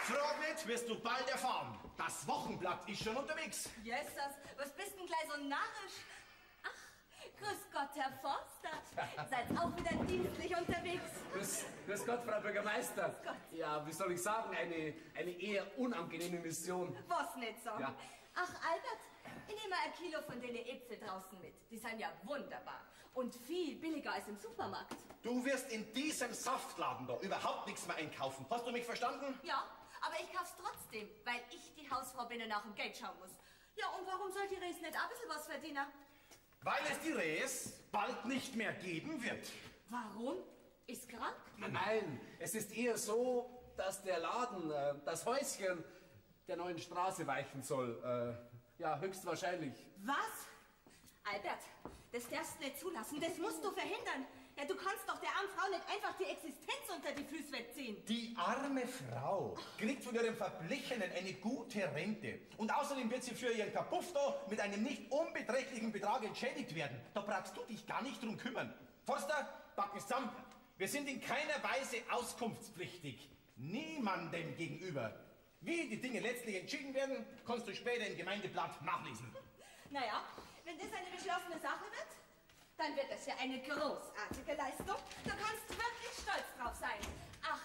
Frag nicht, wirst du bald erfahren. Das Wochenblatt ist schon unterwegs. Jesus, was bist denn gleich so narrisch? Ach, grüß Gott, Herr Forster. Seid auch wieder dienstlich unterwegs. Grüß Gott, Frau Bürgermeister. Grüß Gott. Ja, wie soll ich sagen, eine eher unangenehme Mission. Was nicht so? Ja. Ach, Albert, ich nehme ein Kilo von den Äpfel draußen mit. Die sind ja wunderbar. Und viel billiger als im Supermarkt. Du wirst in diesem Saftladen da überhaupt nichts mehr einkaufen. Hast du mich verstanden? Ja, aber ich kauf's trotzdem, weil ich die Hausfrau bin und nach dem Geld schauen muss. Ja, und warum soll die Res nicht ein bisschen was verdienen? Weil es die Res bald nicht mehr geben wird. Warum? Ist krank? Nein, es ist eher so, dass der Laden, das Häuschen der neuen Straße weichen soll. Ja, höchstwahrscheinlich. Was? Albert, das darfst du nicht zulassen. Das musst du verhindern. Ja, du kannst doch der armen Frau nicht einfach die Existenz unter die Füße wegziehen. Die arme Frau kriegt von ihrem Verblichenen eine gute Rente. Und außerdem wird sie für ihren Kapuff da mit einem nicht unbeträchtlichen Betrag entschädigt werden. Da brauchst du dich gar nicht drum kümmern. Forster, packen es zusammen. Wir sind in keiner Weise auskunftspflichtig. Niemandem gegenüber. Wie die Dinge letztlich entschieden werden, kannst du später im Gemeindeblatt nachlesen. Naja, wenn das eine beschlossene Sache wird, dann wird das ja eine großartige Leistung. Du kannst wirklich stolz drauf sein. Ach,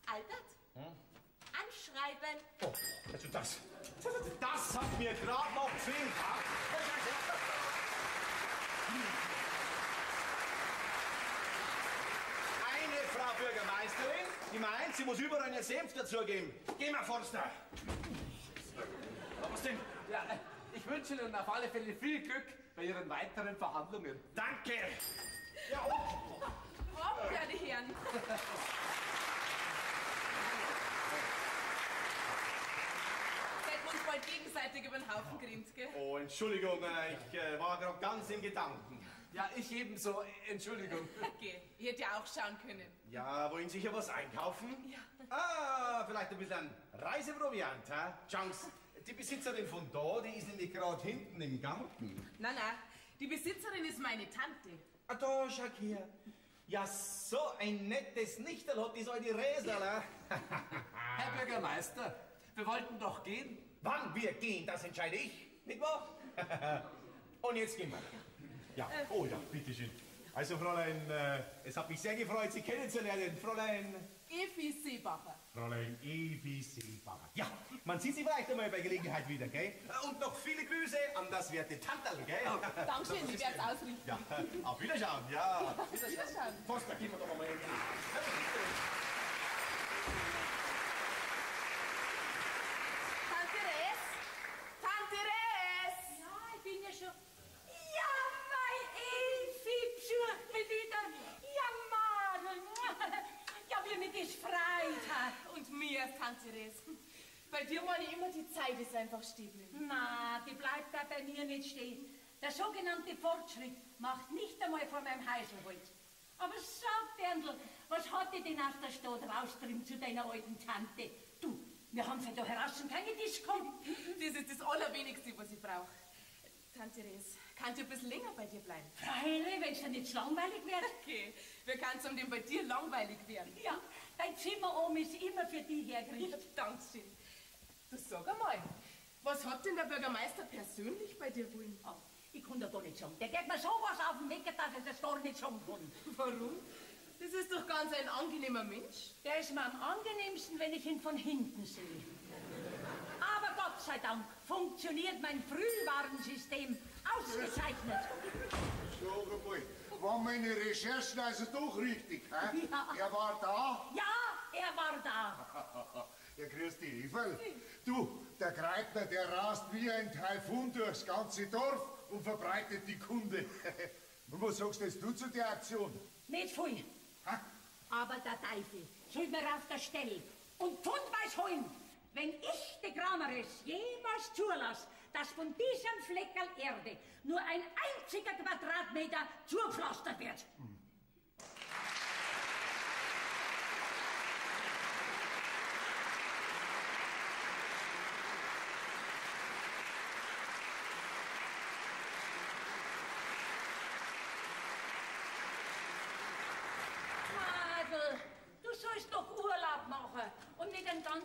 Albert, anschreiben. Oh, also das hat mir gerade noch gefehlt. Eine Frau Bürgermeisterin, die meint, sie muss überall einen Senf dazugeben. Geh mal, Forster. Was denn? Ja, ich wünsche Ihnen auf alle Fälle viel Glück bei Ihren weiteren Verhandlungen. Danke. Ja, Morgen, werde Herren. Seid uns bald gegenseitig über den Haufen gerinnt, gell? oh, Entschuldigung, ich war gerade ganz in Gedanken. Ja, ich ebenso. Entschuldigung. Okay, ich hätte ja auch schauen können. Ja, wollen Sie sicher was einkaufen? Ja. Ah, vielleicht ein bisschen Reiseproviant, hä? Chance. Die Besitzerin von da, die ist nämlich gerade hinten im Garten. Nein, die Besitzerin ist meine Tante. Ah, da, schau her. Ja, so ein nettes Nichterl hat die alte Räsel. Herr Bürgermeister, wir wollten doch gehen. Wann wir gehen, das entscheide ich, nicht wahr? Und jetzt gehen wir. Ja, oh ja, bitteschön. Also, Fräulein, es hat mich sehr gefreut, Sie kennenzulernen. Fräulein... Evi Seebacher. Fräulein Evi Seebacher. Ja, man sieht Sie vielleicht einmal bei Gelegenheit wieder, gell? Und noch viele Grüße an das werte Tanterl, gell? Dankeschön, ich werde es ausrichten. Ja, auf Wiederschauen, ja. Wiederschauen. Forster, gehen wir doch einmal hin. Tante Res? Tante Res! Ja, ich bin ja schon... Ja, mein Elfi, besucht mich wieder. Ja, Madel. Ja, wie mich das gefreut hat. Und mir, Tante Res. Bei dir meine ich immer, die Zeit ist einfach stehen geblieben. Na, die bleibt da bei mir nicht stehen. Der sogenannte Fortschritt macht nicht einmal vor meinem Häusl Halt. Aber sag, Berndl, was hat dich denn aus der Stadt rausgetrieben zu deiner alten Tante? Du, wir haben von da heraus keine Disco. Das ist das Allerwenigste, was ich brauche. Tante Res, kann ich ein bisschen länger bei dir bleiben? Freilich, wenn es dir nicht zu langweilig wird. Okay, wer kann es um den bei dir langweilig werden? Ja, dein Zimmer oben ist immer für dich hergerichtet. Dankeschön. Du sag einmal, was hat denn der Bürgermeister persönlich bei dir wollen? Oh, ich kann da gar nicht sagen. Der geht mir sowas auf den Weg, dass ich das gar nicht sagen kann. Warum? Das ist doch ganz ein angenehmer Mensch. Der ist mir am angenehmsten, wenn ich ihn von hinten sehe. Aber Gott sei Dank funktioniert mein Frühwarnsystem ausgezeichnet. Sag einmal, waren meine Recherchen also doch richtig, hä? Ja. Er war da? Ja, er war da. Ja, grüß dich, Evel. Du, der Greitner, der rast wie ein Taifun durchs ganze Dorf und verbreitet die Kunde. Und was sagst jetzt du zu der Aktion? Nicht viel. Ha? Aber der Teufel soll mir auf der Stelle und Pfundweis holen, wenn ich, die Krameres, jemals zulasse, dass von diesem Fleckerl Erde nur ein einziger Quadratmeter zugepflastert wird. Madel, du sollst doch Urlaub machen und nicht den ganzen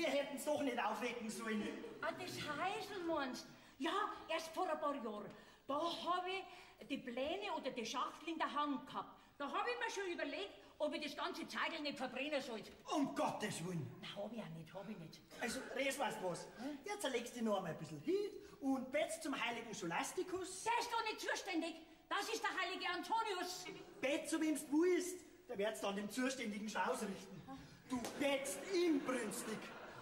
Wir hätten's doch nicht aufwecken sollen. Ah, das Heisel meinst? Ja, erst vor ein paar Jahren. Da habe ich die Pläne oder die Schachtel in der Hand gehabt. Da habe ich mir schon überlegt, ob ich das ganze Zeigel nicht verbrennen sollte. Um Gottes Willen. Na, hab ich nicht. Also, Res, weißt du was? Jetzt legst du noch einmal ein bisschen hin und betst zum heiligen Scholastikus. Der ist doch nicht zuständig. Das ist der heilige Antonius. Bet, so wem's du willst. Der wird's dann dem Zuständigen schon ausrichten. Du betst inbrünstig.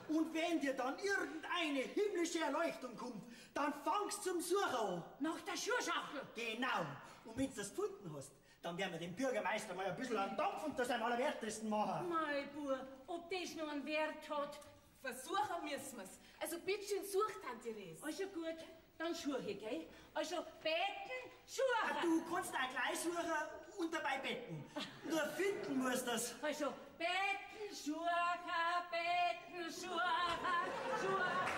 Und wenn dir dann irgendeine himmlische Erleuchtung kommt, dann fangst zum Suchen an. Nach der Schuhschachtel. Genau. Und wenn du das gefunden hast, dann werden wir dem Bürgermeister mal ein bisschen einen Dampf unter seinem Allerwertesten machen. Mein Bub, ob das noch einen Wert hat? Versuchen müssen wir's. Also bitte schön, such, Tante Res. Also gut, dann suche ich, gell? Also beten, Ah, suchen. du kannst auch gleich suchen und dabei betten. Nur finden musst du das. Also beten, suchen, beten, suchen, beten.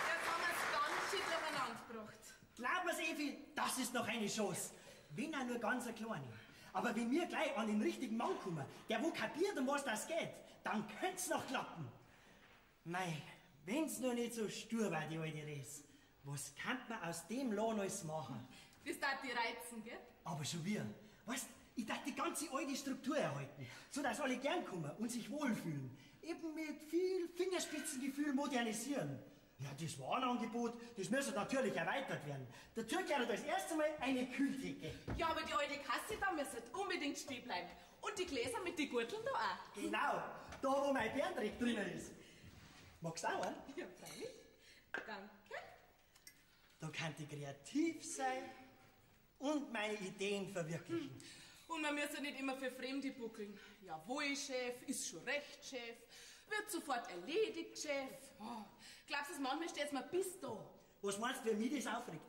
Jetzt haben wir's ganz schön durcheinander gebracht. Glaub mir's, Evi, das ist noch eine Chance. Wenn auch nur ganz eine kleine. Aber wenn wir gleich an den richtigen Mann kommen, der wo kapiert, um was das geht, dann könnt's noch klappen. Mei, wenn's nur nicht so stur war, die alte Res. Was kann man aus dem Lohn alles machen? Das darf die reizen, gell? Aber schon wir. Weißt, ich darf die ganze alte Struktur erhalten, sodass alle gern kommen und sich wohlfühlen. Eben mit viel Fingerspitzengefühl modernisieren. Ja, das war ein Angebot, das müsste natürlich erweitert werden. Dazu gehört als erstes mal eine Kühltheke. Ja, aber die alte Kasse da müsste unbedingt stehen bleiben. Und die Gläser mit den Gurteln da auch. Genau, da wo mein Berndreck drinnen ist. Magst du auch einen? Ja, freilich. Danke. Da kann ich kreativ sein und meine Ideen verwirklichen. Und man muss ja nicht immer für Fremde buckeln. Jawohl, Chef, ist schon recht, Chef. Wird sofort erledigt, Chef. Oh, glaubst du, manchmal steht's mir bis da? Was meinst du, wie mich das aufregt?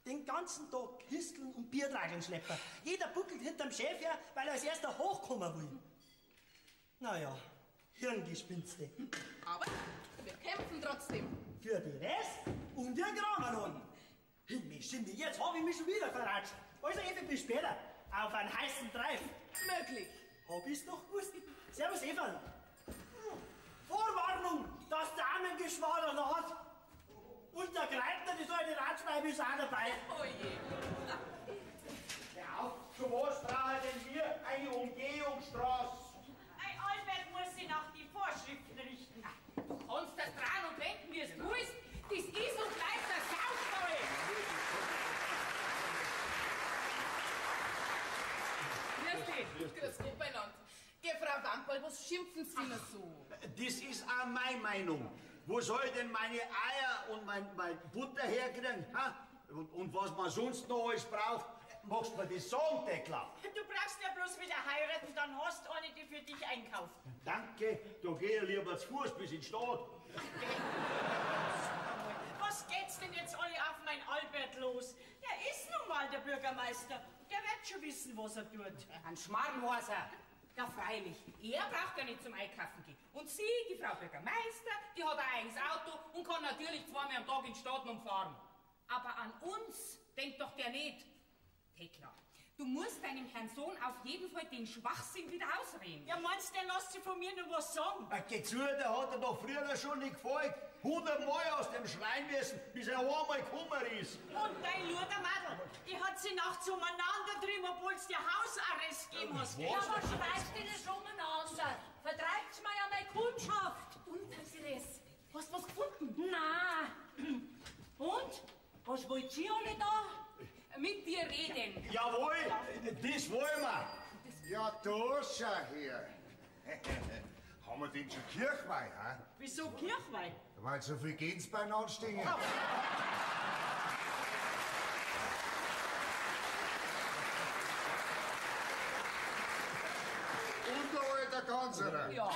Den ganzen Tag Kisteln und Biertrageln schleppen. Jeder buckelt hinterm Chef her, weil er als erster hochkommen will. Naja, Hirngespinste. Aber wir kämpfen trotzdem. Für die Rest und wir graben an. Himmel, Schimmel, jetzt hab ich mich schon wieder verratscht. Also, Evi, bis später. Auf einen heißen Treif. Möglich. Hab ich's doch gewusst. Servus, Eva. Vorwarnung, das Damengeschwader da hat. Und der Greitner, die soll eine Ratschreibe ist auch dabei. Oh je. Ja, zu was brauchen denn wir eine Umgehungsstraße? Ein Albert muss sich nach die Vorschriften richten. Du kannst das dran und wenden, wie es du ist. Das ist und bleibt der Saustall. Grüß Gott beieinander. Geh, Frau Wamperl, was schimpfen Sie immer so? Das ist auch meine Meinung. Wo soll ich denn meine Eier und mein Butter herkriegen? Ha? Und was man sonst noch alles braucht, machst du mir das sagen, Dekla? Du brauchst ja bloß wieder heiraten, dann hast du eine, die für dich einkauft. Danke, da geh ich lieber zu Fuß bis in die Stadt. Was geht's denn jetzt alle auf mein Albert los? Der ist nun mal der Bürgermeister. Der wird schon wissen, was er tut. Ein Schmarrn weiß er. Ja, freilich. Er braucht ja nicht zum Einkaufen gehen. Und sie, die Frau Bürgermeister, die hat ein eigenes Auto und kann natürlich zweimal am Tag in die Stadt umfahren. Aber an uns denkt doch der nicht. Tekla, du musst deinem Herrn Sohn auf jeden Fall den Schwachsinn wieder ausreden. Ja, meinst du, der lässt sich von mir noch was sagen? Geh zu, der hat er doch früher schon nicht gefallen. 100 Mal aus dem Schrein müssen, bis er einmal gekommen ist. Und dein Ludermadel, die hat sie nachts umeinander drüben, obwohl es dir Hausarrest gegeben hast. Ja, was schreibst du das umeinander? Vertreibt's mir ja meine Kundschaft. Und, Therese, hast du was gefunden? Na, und? Was wollt ihr alle da? Mit dir reden. Jawohl, das wollen wir. Ja, da schau her. Haben wir denn schon Kirchweih, hä? Wieso Kirchweih? Weil so viel Gänsbein anstehen. Und der alte Ganserer. Ja,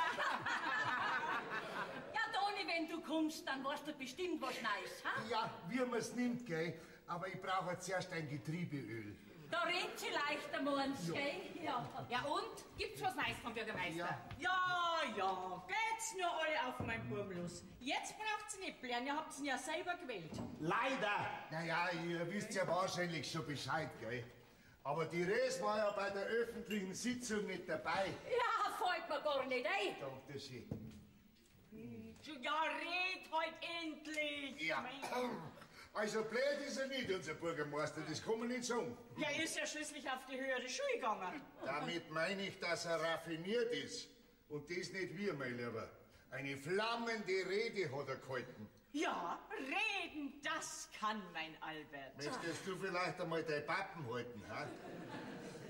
Toni, wenn du kommst, dann weißt du bestimmt was Neues, ha? Ja, wie man's nimmt, gell? Aber ich brauche zuerst ein Getriebeöl. Da rennt sie leichter morgens, gell? Ja. Ja und? Gibt's was Neues vom Bürgermeister? Ja, geht's nur alle auf mein Burm los. Jetzt braucht's nicht blären, ihr habt's ihn ja selber gewählt. Leider. Naja, ihr wisst ja wahrscheinlich schon Bescheid, gell? Aber die Res war ja bei der öffentlichen Sitzung nicht dabei. Ja, fällt mir gar nicht ein. Danke schön. Ja, red halt endlich. Ja. Also blöd ist er nicht, unser Bürgermeister, das kann man nicht sagen. Er ist ja schließlich auf die höhere Schule gegangen. Damit meine ich, dass er raffiniert ist. Und das nicht wir, mein Lieber. Eine flammende Rede hat er gehalten. Ja, reden, das kann mein Albert. Möchtest du vielleicht einmal deine Pappen halten, ha?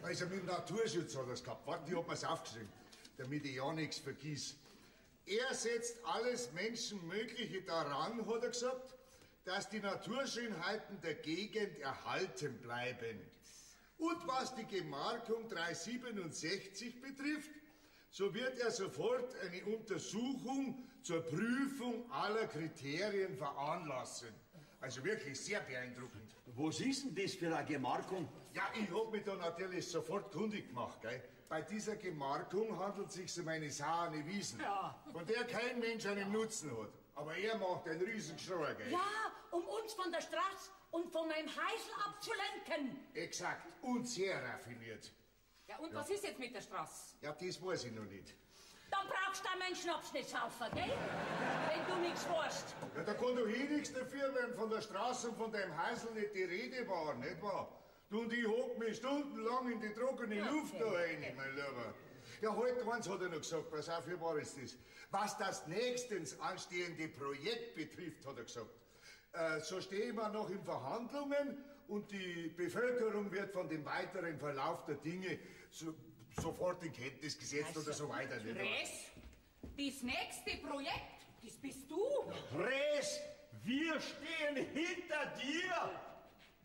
Also mit dem Naturschutz hat er es gehabt. Warte, ich hab mir's aufgeschrieben, damit ich ja nichts vergiss. Er setzt alles Menschenmögliche daran, hat er gesagt, dass die Naturschönheiten der Gegend erhalten bleiben. Und was die Gemarkung 367 betrifft, so wird er sofort eine Untersuchung zur Prüfung aller Kriterien veranlassen. Also wirklich sehr beeindruckend. Was ist denn das für eine Gemarkung? Ja, ich hab mich da natürlich sofort kundig gemacht, gell? Bei dieser Gemarkung handelt es sich um eine sauerne Wiesen, von der kein Mensch einen Nutzen hat. Aber er macht einen riesen Geschrei, gell? Ja, um uns von der Straße und von meinem Heisel abzulenken. Exakt. Und sehr raffiniert. Ja, und was ist jetzt mit der Straße? Ja, das weiß ich noch nicht. Dann brauchst du auch meinen Schnaps nicht saufen, gell? Wenn du nichts weißt. Ja, da kann doch nichts dafür, wenn von der Straße und von deinem Heisel nicht die Rede war, nicht wahr? Du und ich hock mich stundenlang in die trockene Luft da rein, mein Lieber. Ja, heute eins hat er noch gesagt, pass auf, wie war es das? Was das nächstens anstehende Projekt betrifft, hat er gesagt, so stehen wir noch in Verhandlungen und die Bevölkerung wird von dem weiteren Verlauf der Dinge sofort in Kenntnis gesetzt oder so weiter. Nicht wahr? Res, das nächste Projekt, das bist du. Res, wir stehen hinter dir.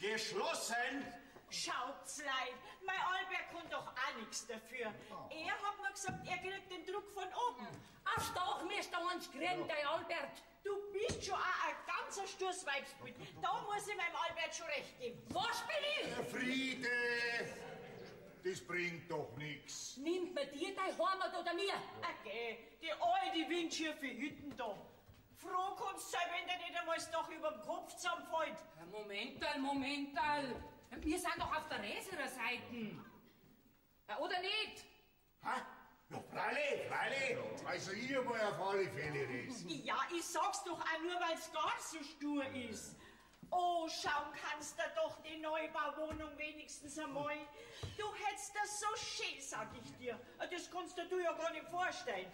Geschlossen. Schaut's leid, mein Albert kann doch auch nichts dafür. Er hat mir gesagt, er kriegt den Druck von oben. Aufs Dach müsst ihr uns kriegen, dein Albert. Du bist schon auch ein ganzer Stoßweibsbild. Da muss ich meinem Albert schon recht geben. Was bin ich? Der Friede, das bringt doch nichts. Nimmt man dir dein Heimat oder mir? Okay, die alte windschiefe Hütten da. Froh kannst du sein, wenn dir nicht einmal das Dach überm Kopf zusammenfällt. Momental. Wir sind doch auf der Reserer Seite. Ja, oder nicht? Ha? Ja, freilich. Also ich mal auf alle Fälle Res. Ja, ich sag's doch auch nur, weil's gar so stur ist. Oh, schauen kannst du doch die Neubauwohnung wenigstens einmal. Du hättest das so schön, sag ich dir. Das kannst du dir ja gar nicht vorstellen.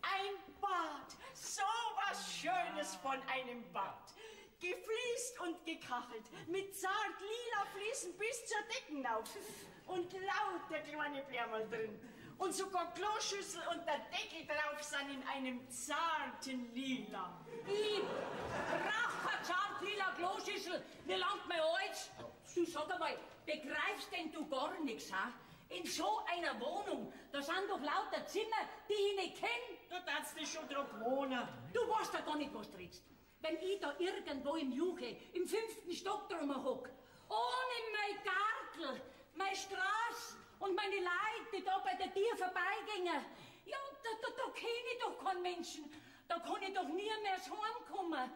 Ein Bad, so was Schönes von einem Bad. Gefliest und gekachelt, mit zart lila Fliesen bis zur Decken auf. Und lauter kleine Blärmerl drin. Und sogar Kloschüssel und der Deckel drauf sind in einem zarten Lila. Ich brauch keine zart lila Kloschüssel. Mir langt mein Hals. Du sag einmal, begreifst denn du gar nichts, ha? In so einer Wohnung, da sind doch lauter Zimmer, die ich nicht kenne. Du darfst dich schon drauf wohnen. Du weißt ja gar nicht, was du redest. Wenn ich da irgendwo im Juche, im 5. Stock drum hock, ohne mein Gartel, meine Straße und meine Leute, die da bei der Tür vorbeigingen, ja, da kenne ich doch keinen Menschen. Da kann ich doch nie mehr so heimkommen.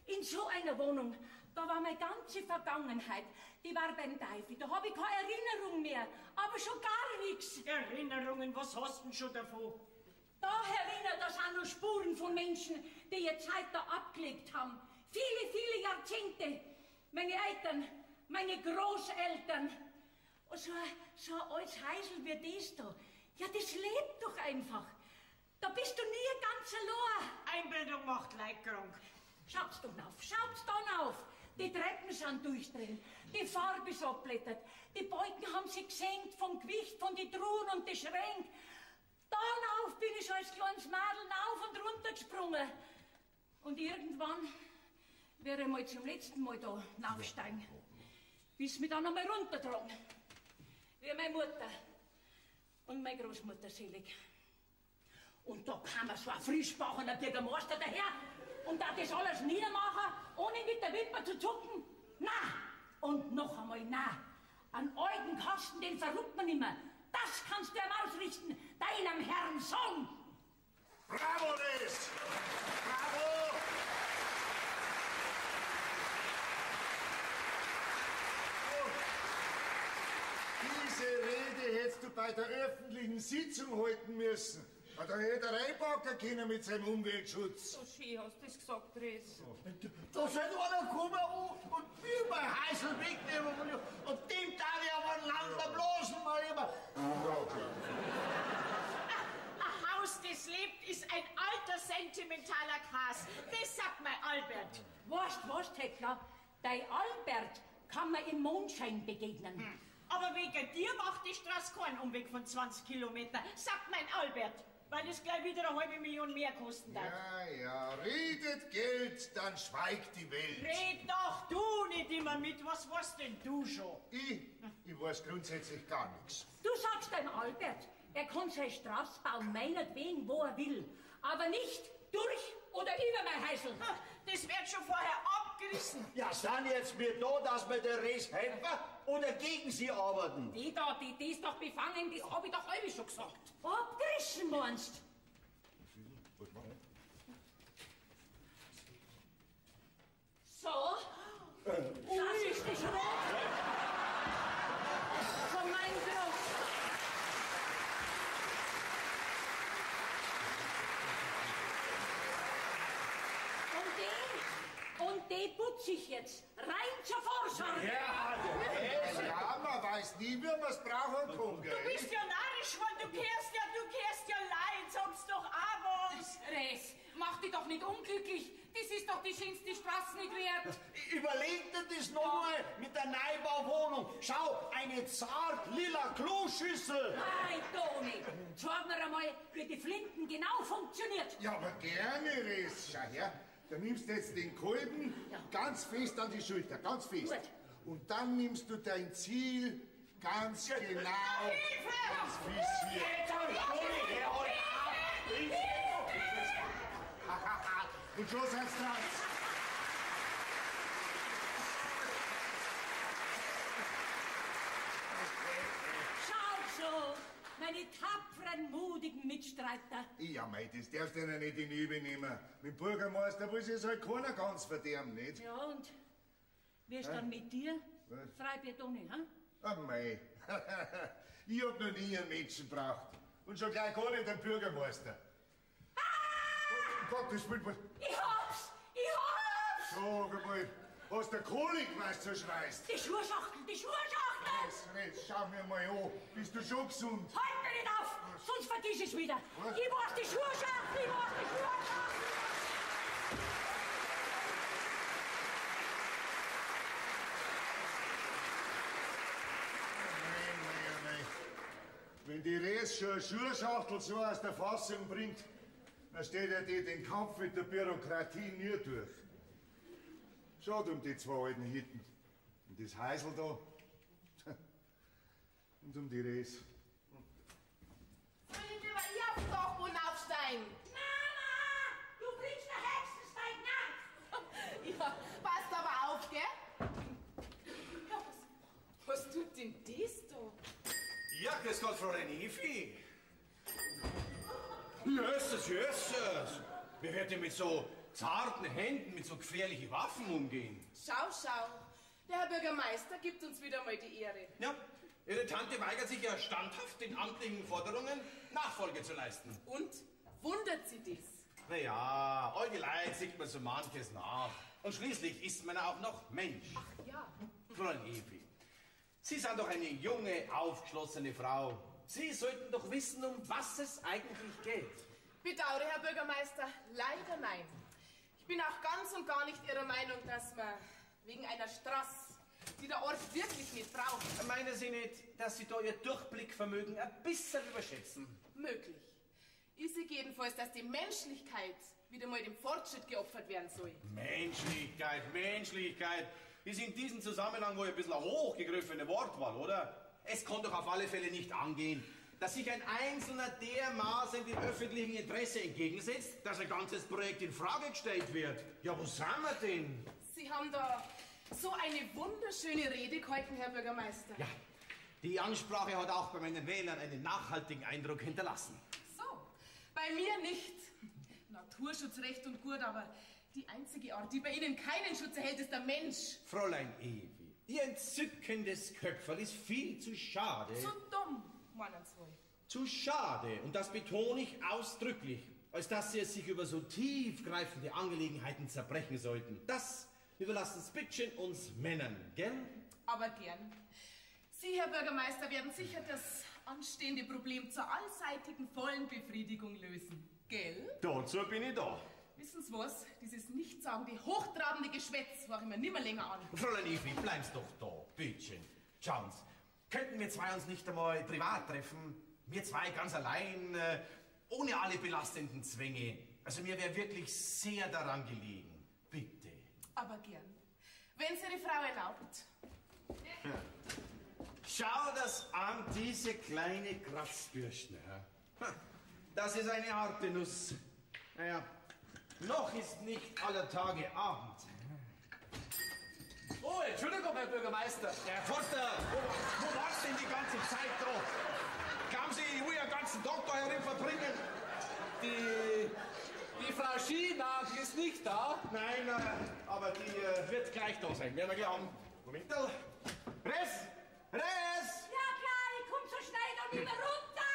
In so einer Wohnung, da war meine ganze Vergangenheit, die war beim Teufel. Da habe ich keine Erinnerung mehr, aber schon gar nichts. Erinnerungen, was hast du denn schon davon? Da herinnen, da sind noch Spuren von Menschen, die ihre Zeit da abgelegt haben. Viele, viele Jahrzehnte. Meine Eltern, meine Großeltern. Und so ein altes Heisel wie das da. Ja, das lebt doch einfach. Da bist du nie ganz allein. Einbildung macht Leid krank. Schaut's doch auf, schaut's dann auf. Die Treppen sind durchdrehen, die Farbe ist abblättert, die Balken haben sich gesenkt vom Gewicht von den Truhen und den Schränken. Dann auf bin ich als kleines Mädel auf und runter gesprungen. Und irgendwann wäre ich mal zum letzten Mal da aufsteigen, bis mich dann einmal runtertragen. Wie meine Mutter und meine Großmutter selig. Und da kam so ein frischbachener Bürgermeister daher und da das alles niedermachen, ohne mit der Wimper zu zucken. Na, und noch einmal na. An alten Kasten, den verrückt man immer. Das kannst du ihm ausrichten, deinem Herrn Sohn. Bravo, Res! Bravo! hättest du bei der öffentlichen Sitzung halten müssen. Da hätte der reinpacken können mit seinem Umweltschutz. So schön hast du das gesagt, Dres. Da soll einer kommen und mir mein Heisel wegnehmen und dem darf ich aber einen Lander blasen, mal immer. Ein Haus, das lebt, ist ein alter, sentimentaler Kas. Das sagt mein Albert. Was, Tekla? Dein Albert kann man im Mondschein begegnen. Aber wegen dir macht die Straße keinen Umweg von 20 Kilometern, sagt mein Albert. Weil es gleich wieder 500.000 mehr kosten darf. Ja, redet Geld, dann schweigt die Welt. Red doch du nicht immer mit, was weißt denn du schon? Ich weiß grundsätzlich gar nichts. Du sagst deinem Albert, er kann seine Straße bauen, meinetwegen, wo er will. Aber nicht durch oder über mein Heisel. Das wird schon vorher abgerissen. Ja, sind jetzt wir da, dass wir der Res helfen oder gegen sie arbeiten? Die ist doch befangen, das hab ich doch alle schon gesagt. Abgerissen, meinst so? Das ist das Wort von meinem Groß. Und die putze ich jetzt. Rein zur Vorsorge. Ja, man weiß nie, wie man es brauchen kann, gell? Du bist ja narrisch, weil du kehrst ja leid, sag's doch auch was. Res, mach dich doch nicht unglücklich. Das ist doch die schönste Straße nicht wert. Überleg dir das nochmal mit der Neubauwohnung. Schau, eine zart lila Kloschüssel. Nein, Toni, zeig mir einmal, wie die Flinten genau funktioniert. Ja, aber gerne, Res. Schau her, da nimmst du jetzt den Kolben ganz fest an die Schulter, ganz fest. Gut. Und dann nimmst du dein Ziel ganz genau, ganz fixiert. Und schon seid's dran. Schau so, meine tapferen, mutigen Mitstreiter. Ja, mei, das darfst du ja nicht in die Übe nehmen. Mit dem Bürgermeister will sich halt keiner ganz verderben, nicht? Ja, und wie ist dann mit dir, Freibier Toni, ha? Ah, mei. Ich hab noch nie einen Menschen braucht. Und schon gleich gar nicht den Bürgermeister. Um Gottes Willen, was... Ich hab's! Sag mal, hast du Kolik, was du schreist? Die Schuhschachtel! Jetzt schau mir mal an, bist du schon gesund? Halt mir nicht auf, sonst vergiss ich's wieder. Was? Ich mach die Schuhschachtel! Nein. Wenn die Res schon eine Schuhschachtel so aus der Fassung bringt, dann steht er die den Kampf mit der Bürokratie nie durch. Schade um die zwei alten Hitten. Und das Heisel da. Und um die Res. Soll ich lieber hier aufs Dachboden aufsteigen? Mama, du kriegst der Hexensteig nach! Ja, passt aber auf, gell? Ja, was tut denn das da? Ja, grüß Gott, Frau Renifi. Jösses. Wie wird denn mit so zarten Händen, mit so gefährlichen Waffen umgehen? Schau. Der Herr Bürgermeister gibt uns wieder mal die Ehre. Ja, Ihre Tante weigert sich ja standhaft, den amtlichen Forderungen Nachfolge zu leisten. Und? Wundert Sie das? Naja, euge Leid sieht man so manches nach. Und schließlich ist man auch noch Mensch. Ach ja. Fräulein Evi, Sie sind doch eine junge, aufgeschlossene Frau. Sie sollten doch wissen, um was es eigentlich geht. Bedauere, Herr Bürgermeister, leider nein. Ich bin auch ganz und gar nicht Ihrer Meinung, dass man wegen einer Straße, die der Ort wirklich nicht braucht. Meinen Sie nicht, dass Sie da Ihr Durchblickvermögen ein bisschen überschätzen? Möglich. Ich sehe jedenfalls, dass die Menschlichkeit wieder mal dem Fortschritt geopfert werden soll. Menschlichkeit ist in diesem Zusammenhang wohl ein bisschen eine hochgegriffene Wortwahl, oder? Es kann doch auf alle Fälle nicht angehen, dass sich ein Einzelner dermaßen dem öffentlichen Interesse entgegensetzt, dass ein ganzes Projekt in Frage gestellt wird. Ja, wo sind wir denn? Sie haben da so eine wunderschöne Rede gehalten, Herr Bürgermeister. Ja, die Ansprache hat auch bei meinen Wählern einen nachhaltigen Eindruck hinterlassen. So, bei mir nicht. Naturschutz recht und gut, aber die einzige Art, die bei Ihnen keinen Schutz erhält, ist der Mensch. Fräulein Evi, Ihr entzückendes Köpferl ist viel zu schade. Zu dumm. meinen Sie wohl? Zu schade, und das betone ich ausdrücklich, als dass Sie es sich über so tiefgreifende Angelegenheiten zerbrechen sollten. Das überlassen Spitchen uns Männern, gell? Aber gern. Sie, Herr Bürgermeister, werden sicher das anstehende Problem zur allseitigen vollen Befriedigung lösen, gell? Dazu bin ich da. Wissen Sie was? Dieses nichtssagende, hochtrabende Geschwätz war ich mir nimmer länger an. Fräulein Evi, bleiben's doch da, bittchen. Schauen Sie, könnten wir zwei uns nicht einmal privat treffen? Wir zwei ganz allein, ohne alle belastenden Zwänge. Also mir wäre wirklich sehr daran gelegen. Bitte. Aber gern. Wenn es Ihre Frau erlaubt. Ja. Schau das an, diese kleine Kratzbürste. Das ist eine harte Nuss. Naja, noch ist nicht aller Tage Abend. Oh, Entschuldigung, Herr Bürgermeister. Herr Forster, wo warst denn die ganze Zeit da? Glauben Sie, ich will ja den ganzen Tag da herin verbringen? Die Frau Schienagel ist nicht da. Nein, aber die wird gleich da sein. Werden wir gleich haben. Moment. Res! Res! Ja, klar, ich komm so schnell da nicht mehr runter.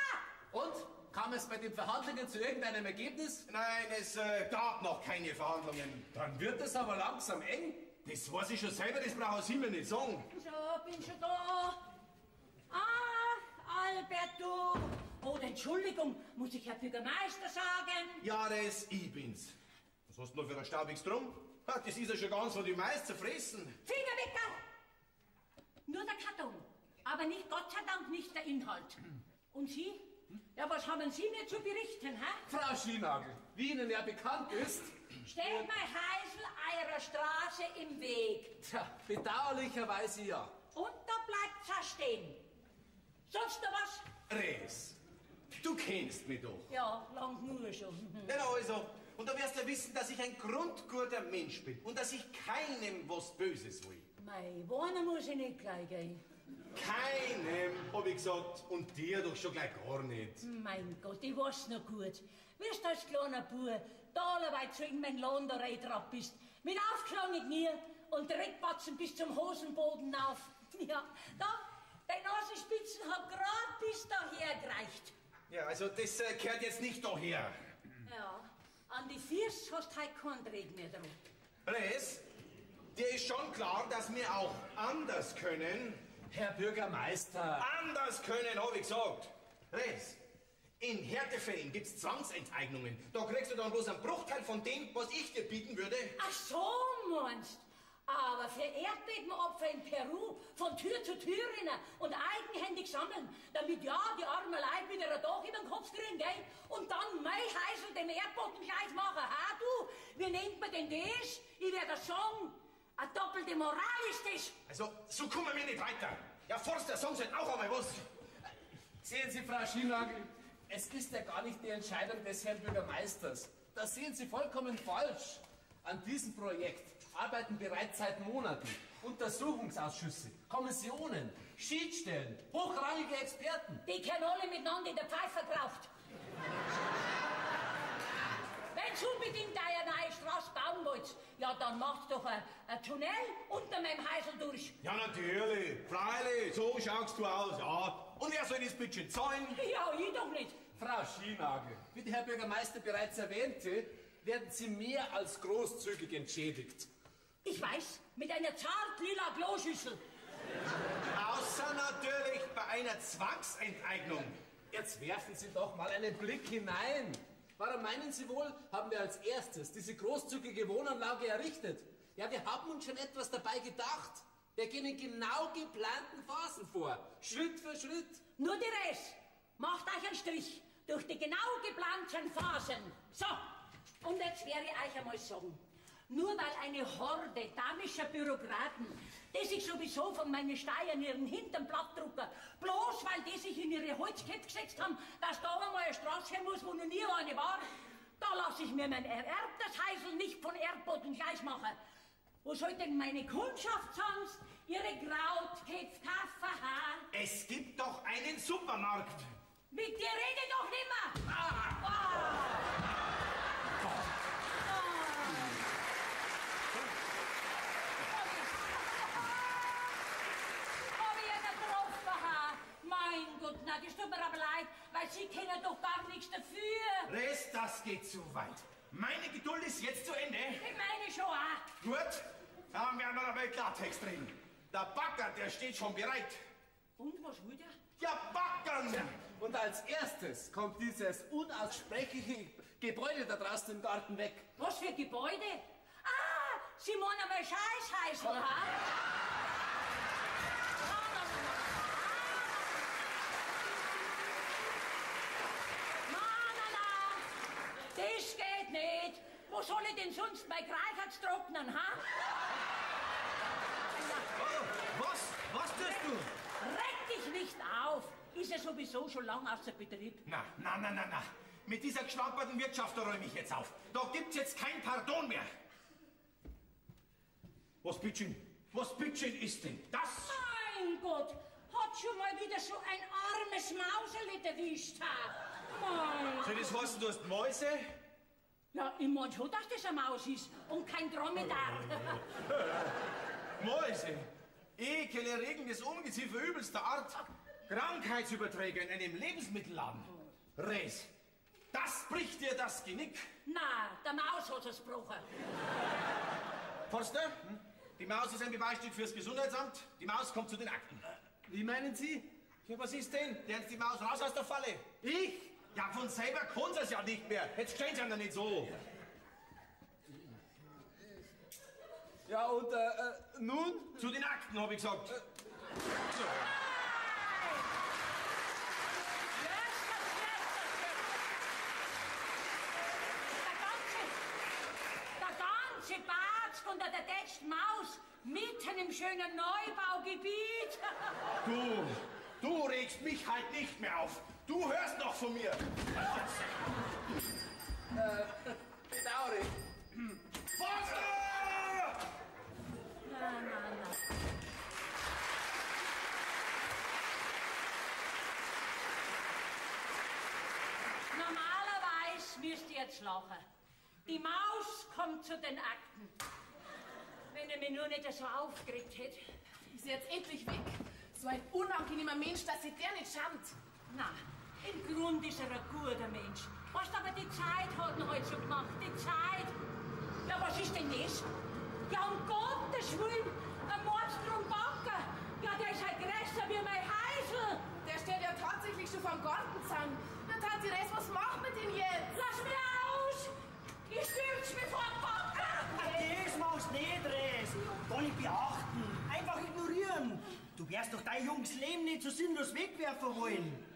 Und? Kam es bei den Verhandlungen zu irgendeinem Ergebnis? Nein, es gab noch keine Verhandlungen. Dann wird es aber langsam eng. Das weiß ich schon selber, das braucht Sie mir nicht sagen. So, bin schon da. Ah, Albert, du. Oh, Entschuldigung, muss ich Herr Bürgermeister sagen? Ja, Res, ich bin's. Was hast du noch für ein staubiges Drum? Das ist ja schon ganz von die Mais zerfressen. Finger weg da! Nur der Karton. Aber nicht, Gott sei Dank, nicht der Inhalt. Und Sie? Ja, was haben Sie mir zu berichten, hä? Frau Schienagel, wie Ihnen ja bekannt ist... Steht mein Heisel eurer Straße im Weg? Tja, bedauerlicherweise ja. Und da bleibt's ja stehen. Sonst noch was? Res, du kennst mich doch. Ja, lang nur schon. Genau, also. Und du wirst ja wissen, dass ich ein grundguter Mensch bin und dass ich keinem was Böses will. Mei, wohnen muss ich nicht gleich gehen. Keinem, hab ich gesagt. Und dir doch schon gleich gar nicht. Mein Gott, ich weiß noch gut. Wirst als kleiner Bub weit so in mein Lohn da reingetrabt bist, mit aufgeschlagenen Knie und Dreckbatzen bis zum Hosenboden auf. Ja, da, deine Nasenspitzen hat grad bis daher gereicht. Ja, also das gehört jetzt nicht daher. Ja, an die Füße hast du heute keinen Dreck mehr dran. Res, dir ist schon klar, dass wir auch anders können. Herr Bürgermeister. Anders können, hab ich gesagt. Res, in Härtefällen gibt's Zwangsenteignungen. Da kriegst du dann bloß einen Bruchteil von dem, was ich dir bieten würde. Ach so, meinst. Aber für Erdbebenopfer in Peru von Tür zu Tür rennen und eigenhändig sammeln, damit ja die armen Leute wieder ein Dach über den Kopf kriegen, gell? Und dann mein Heisel dem Erdboden gleich machen. Ha du, wie nennt man denn das? Ich werde das sagen. Eine doppelte Moral ist das. Also, so kommen wir nicht weiter. Ja, Forster, sagen Sie auch einmal was. Sehen Sie, Frau Schienagel, es ist ja gar nicht die Entscheidung des Herrn Bürgermeisters. Das sehen Sie vollkommen falsch. An diesem Projekt arbeiten bereits seit Monaten Untersuchungsausschüsse, Kommissionen, Schiedsstellen, hochrangige Experten. Die können alle miteinander in der Pfeife geraucht. Wenn Sie unbedingt eine neue Straße bauen wollt, ja, dann macht doch ein Tunnel unter meinem Heisel durch. Ja, natürlich. Freilich, so schaust du aus, ja. Und wer soll das Budget zahlen? Ja, ich doch nicht. Frau Schienagel, wie der Herr Bürgermeister bereits erwähnte, werden Sie mehr als großzügig entschädigt. Ich weiß, mit einer zart-lila Kloschüssel. Außer natürlich bei einer Zwangsenteignung. Jetzt werfen Sie doch mal einen Blick hinein. Warum meinen Sie wohl, haben wir als erstes diese großzügige Wohnanlage errichtet? Ja, wir haben uns schon etwas dabei gedacht. Wir gehen in genau geplanten Phasen vor, Schritt für Schritt. Nur die Rest. Macht euch einen Strich durch die genau geplanten Phasen. So, und jetzt werde ich euch einmal sagen, nur weil eine Horde damischer Bürokraten, die sich sowieso von meinen Steuern ihren Hintern platt drucken, bloß weil die sich in ihre Holzkette gesetzt haben, dass da einmal eine Straße hin muss, wo noch nie eine war, da lasse ich mir mein ererbtes Heisel nicht von Erdboden gleich machen. Wo soll denn meine Kundschaft sonst ihre Krautköpfe kaufen, ha? Es gibt doch einen Supermarkt. Mit dir rede ich doch nimmer! Hab ich einen getroffen, ha? Mein Gott, na, das tut mir Das geht zu weit. Meine Geduld ist jetzt zu Ende. Ich meine schon auch. Gut, dann werden wir aber Klartext reden. Der Bagger, der steht schon bereit. Und was will der? Ja, baggern! Tja, und als erstes kommt dieses unaussprechliche Gebäude da draußen im Garten weg. Was für Gebäude? Ah, Sie meinen einmal Scheißhäusl, ha? Das geht nicht. Wo soll ich denn sonst mein Kreisatz trocknen, ha? Was tust du? Reg dich nicht auf. Ist ja sowieso schon lang außer Betrieb. Na. Mit dieser geschlamperten Wirtschaft räume ich jetzt auf. Da gibt's jetzt kein Pardon mehr. Was bitteschön ist denn das? Mein Gott, hat schon mal wieder so ein armes Mauseli erwischt, ha? Soll das heißen, du hast Mäuse? Ja, ich mein schon, dass das eine Maus ist und kein Dromedar. Mäuse? Ekel, erregendes Ungeziefer übelster Art. Krankheitsüberträger in einem Lebensmittelladen. Res, das bricht dir das Genick. Na, der Maus hat es gebrochen. Forster, die Maus ist ein Beweisstück fürs Gesundheitsamt. Die Maus kommt zu den Akten. Wie meinen Sie? Ja, was ist denn? Der die Maus raus aus der Falle. Ich? Ja, von selber kann sie es ja nicht mehr. Jetzt stellen sie ja nicht so. Ja, und nun? Zu den Akten, habe ich gesagt. Der ganze Bad unter der Tätsch Maus mitten im schönen Neubaugebiet. Du regst mich halt nicht mehr auf. Du hörst noch von mir. Bedauere. Forster! Na. Normalerweise müsst ihr jetzt lachen. Die Maus kommt zu den Akten. Wenn er mich nur nicht so aufgeregt hätte. Ist jetzt endlich weg. So ein unangenehmer Mensch, dass sich der nicht schamt. Na, im Grund ist er ein guter Mensch. Was aber die Zeit hat ihn heute so gemacht, die Zeit. Ja, was ist denn das? Ja, um Gottes Willen, ein Mordstrombacker. Ja, der ist halt größer wie mein Heisel. Der steht ja tatsächlich schon vom Gartenzahn. Na, Tante Res, was macht mit ihm jetzt? Lass mich aus! Ich stürz mich vor den Backer! Das machst du nicht, Res. Gar nicht beachten. Einfach ignorieren. Du wärst doch dein junges Leben nicht so sinnlos wegwerfen wollen.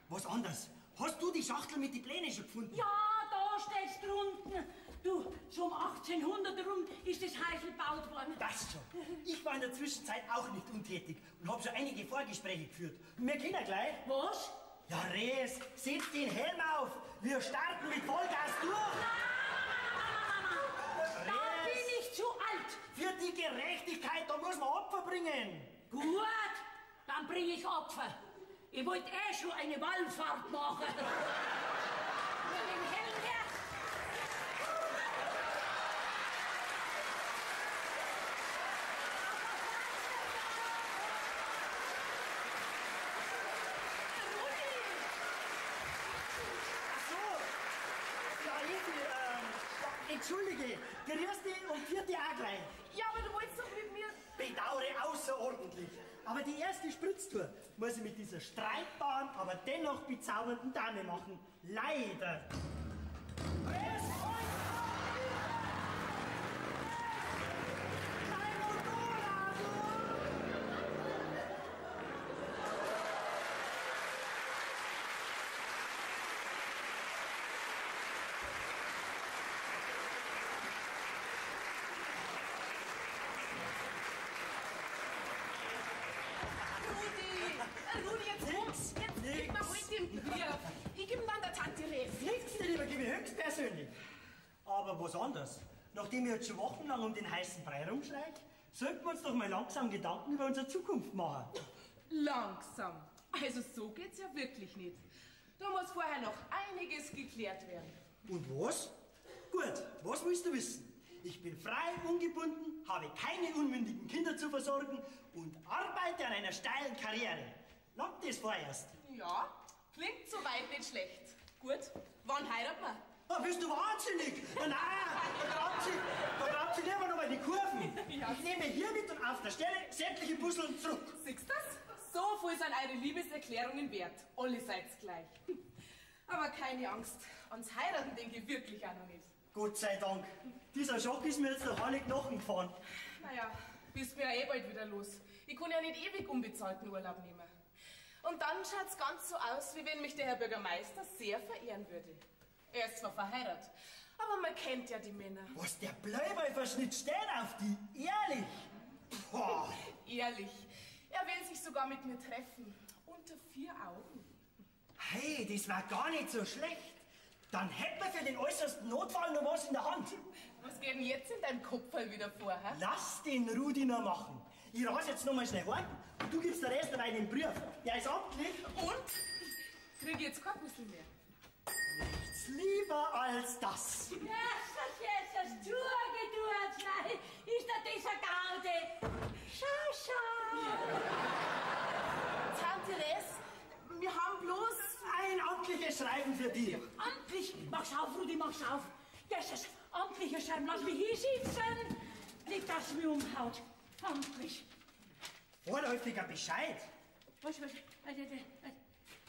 Was anderes? Hast du die Schachtel mit den Plänen schon gefunden? Ja, da steht's drunten. Du, so um 1800 rum ist das Heisel gebaut worden. Das schon. Ich war in der Zwischenzeit auch nicht untätig und habe schon einige Vorgespräche geführt. Und wir können gleich. Was? Ja, Res, setz den Helm auf. Wir starten mit Vollgas durch. Da bin ich zu alt. Für die Gerechtigkeit, da muss man Opfer bringen. Gut, dann bringe ich Opfer. Ich wollte schon eine Wallfahrt machen. Mit dem Helm her. Entschuldige, grüß dich und vierte auch gleich. Ja, aber du wolltest doch mit mir... Bedauere außerordentlich. Aber die erste Spritztour muss ich mit dieser streitbaren, aber dennoch bezaubernden Dame machen. Leider. Rudi, jetzt komm's. Jetzt gib mir heute den Brief. Ich gebe ihn dann der Tante Res. Nichts darüber gebe ich höchstpersönlich. Aber was anderes. Nachdem ich jetzt schon wochenlang um den heißen Brei rumschreit, sollten wir uns doch mal langsam Gedanken über unsere Zukunft machen. Langsam. Also so geht's ja wirklich nicht. Da muss vorher noch einiges geklärt werden. Und was? Gut, was willst du wissen? Ich bin frei, ungebunden, habe keine unmündigen Kinder zu versorgen und arbeite an einer steilen Karriere. Langt das vorerst? Ja, klingt soweit nicht schlecht. Gut, wann heiraten wir? Oh, bist du wahnsinnig? Nein, da glaubt sie lieber noch mal die Kurven. Ja. Ich nehme hier mit und auf der Stelle sämtliche Puzzle zurück. Siehst du das? So viel sind eure Liebeserklärungen wert. Alle seid's gleich. Aber keine Angst. Ans Heiraten denke ich wirklich auch noch nicht. Gott sei Dank. Dieser Schock ist mir jetzt noch alle Knochen gefahren. Naja, bist mir ja eh bald wieder los. Ich kann ja nicht ewig unbezahlten Urlaub nehmen. Und dann schaut's ganz so aus, wie wenn mich der Herr Bürgermeister sehr verehren würde. Er ist zwar verheiratet, aber man kennt ja die Männer. Was, der Bleiwölferschnitt steht auf die? Ehrlich? Boah. Ehrlich. Er will sich sogar mit mir treffen. Unter 4 Augen. Hey, das war gar nicht so schlecht. Dann hätten wir für den äußersten Notfall noch was in der Hand. Was geht denn jetzt in deinem Kopf wieder vor, hä? Lass den Rudi noch machen. Ich ras jetzt noch mal schnell heim und du gibst den Rest dabei den Brief. Der ist amtlich. Und? Krieg ich jetzt kein Puzzle mehr. Nichts lieber als das. Jesus, Turgedurz, ist da dieser Gaude? Schau. Tante Therese, wir haben bloß ein amtliches Schreiben für dich. Amtlich? Mach's auf, Rudi, mach's auf. Das amtliche Schreiben, lass mich hier sitzen. Nicht, dass mich umhaut. Amtlich. Vorläufiger Bescheid. Was?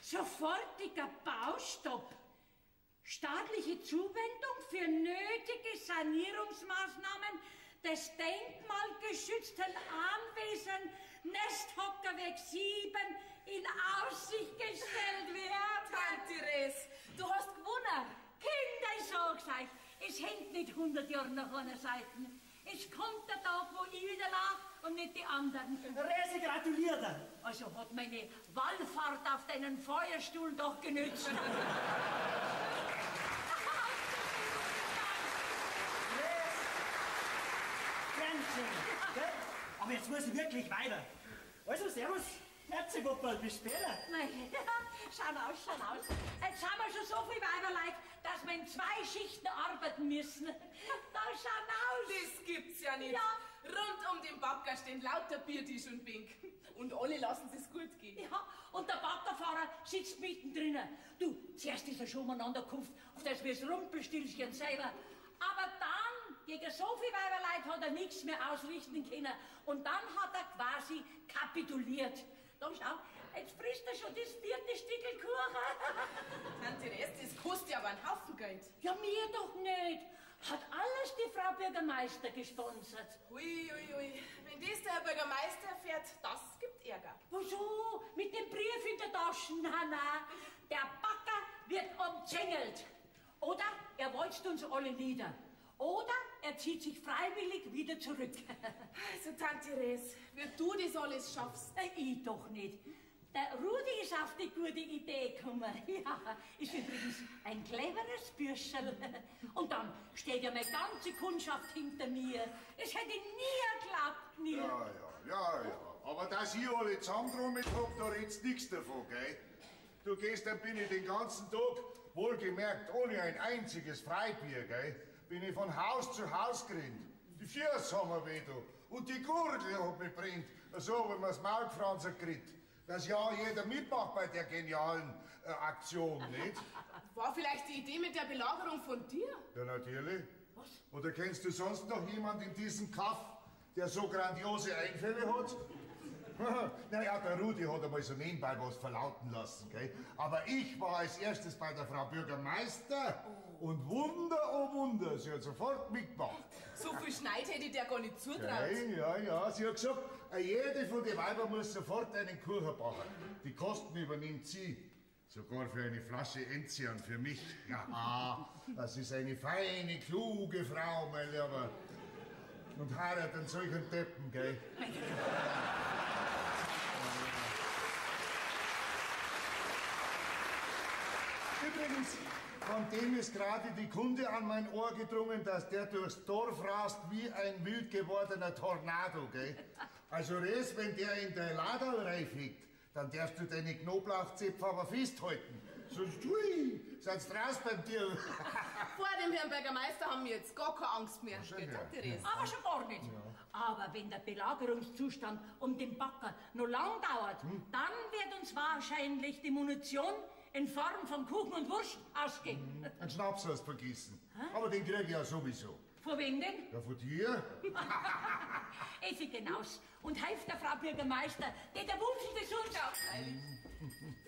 Sofortiger Baustopp. Staatliche Zuwendung für nötige Sanierungsmaßnahmen des denkmalgeschützten Anwesen Nesthockerweg 7 in Aussicht gestellt werden. Tante Therese, du hast gewonnen. Kinder, ich sag's euch, es hängt nicht 100 Jahre nach einer Seite. Es kommt der Tag, wo ich wieder lag und nicht die anderen. Therese, gratuliert dir. Also hat meine Wallfahrt auf deinen Feuerstuhl doch genützt. Aber jetzt muss ich wirklich weiter. Also, servus, Herzegopperl, bis später. Nein, schau aus. Jetzt haben wir schon so viel Weiberleid, dass wir in 2 Schichten arbeiten müssen. Da schau aus. Das gibt's ja nicht. Ja. Rund um den Backer stehen lauter Biertisch und Bänke. Und alle lassen es gut gehen. Ja, und der Baggerfahrer sitzt mittendrin. Du, zuerst ist er schon umeinander gekupft, auf das wir das Rumpelstilzchen selber. Aber dann, gegen so viel Weiberleid hat er nichts mehr ausrichten können. Und dann hat er quasi kapituliert. Da schau, jetzt frisst er schon das 4. Stückel Kuchen. Tante Therese, das kostet ja aber einen Haufen Geld. Ja, mir doch nicht. Hat alles die Frau Bürgermeister gesponsert. Ui. Wenn das der Herr Bürgermeister erfährt, das gibt Ärger. Wieso? Mit dem Brief in der Tasche? Na. Der Backer wird umzingelt. Oder er walzt uns alle nieder. Oder er zieht sich freiwillig wieder zurück. Also, Tante Therese, wie du das alles schaffst. Ich doch nicht. Der Rudi ist auf die gute Idee gekommen. Ja, ist übrigens ein cleveres Bürscherl. Und dann steht ja meine ganze Kundschaft hinter mir. Es hätte ich nie geglaubt, nie. Ja. Aber dass ich alle zusammengetrommelt hab, da redst nichts davon, gell? Du gehst, dann bin ich den ganzen Tag, wohlgemerkt, ohne ein einziges Freibier, gell? Bin ich von Haus zu Haus gerannt. Die Füße haben mir weh, du. Und die Gurgel hat mich brennt. So, wenn man das Maulfransen kriegt. Dass ja jeder mitmacht bei der genialen Aktion, nicht? War vielleicht die Idee mit der Belagerung von dir? Ja, natürlich. Was? Oder kennst du sonst noch jemand in diesem Kaff, der so grandiose Einfälle hat? Naja, der Rudi hat einmal so nebenbei was verlauten lassen, gell? Aber ich war als erstes bei der Frau Bürgermeister und Wunder, oh Wunder, sie hat sofort mitgemacht. So viel Schneid hätte ich dir gar nicht zutraut. Ja, sie hat gesagt, jede von den Weibern muss sofort einen Kuchen backen. Die Kosten übernimmt sie. Sogar für eine Flasche Enzian für mich. Ja, das ist eine feine, kluge Frau, mein Lieber. Und heiratet einen solchen Deppen, gell? Übrigens, von dem ist gerade die Kunde an mein Ohr gedrungen, dass der durchs Dorf rast wie ein wild gewordener Tornado, gell? Also Res, wenn der in der Laderl reinfliegt, dann darfst du deine Knoblauchzipfel aber festhalten. Sonst, hui, sind's raus beim Tier. Vor dem Herrn Bürgermeister haben wir jetzt gar keine Angst mehr. Gell, Tante Therese? Aber schon gar nicht. Aber wenn der Belagerungszustand um den Backer noch lang dauert, dann wird uns wahrscheinlich die Munition in Form von Kuchen und Wurst ausgeben. Einen Schnaps hast du vergessen. Aber den krieg ich ja sowieso. Von wem denn? Ja, von dir? Effi hinaus und hilft der Frau Bürgermeister, die der Wunsch des Schulz aufteilt.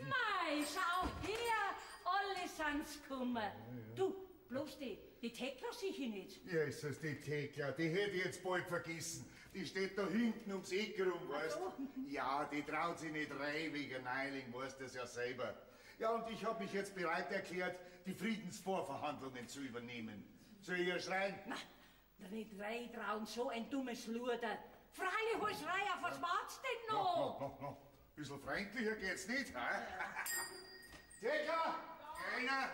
Mei, schau her, alle sind's gekommen. Du, bloß die Thekla sicher nicht. Jesus, die Thekla, die hätte ich jetzt bald vergessen. Die steht da hinten ums Eck rum, weißt du? Ja, die traut sich nicht rein wegen Neuling, weißt du das ja selber. Ja, und ich habe mich jetzt bereit erklärt, die Friedensvorverhandlungen zu übernehmen. Soll ich ja schreien? Na, nicht reintrauen, so ein dummes Luder. Freilich, hol's rein, auf was wart's denn noch? No. Bisschen freundlicher geht's nicht, hä? Thekla! Einer!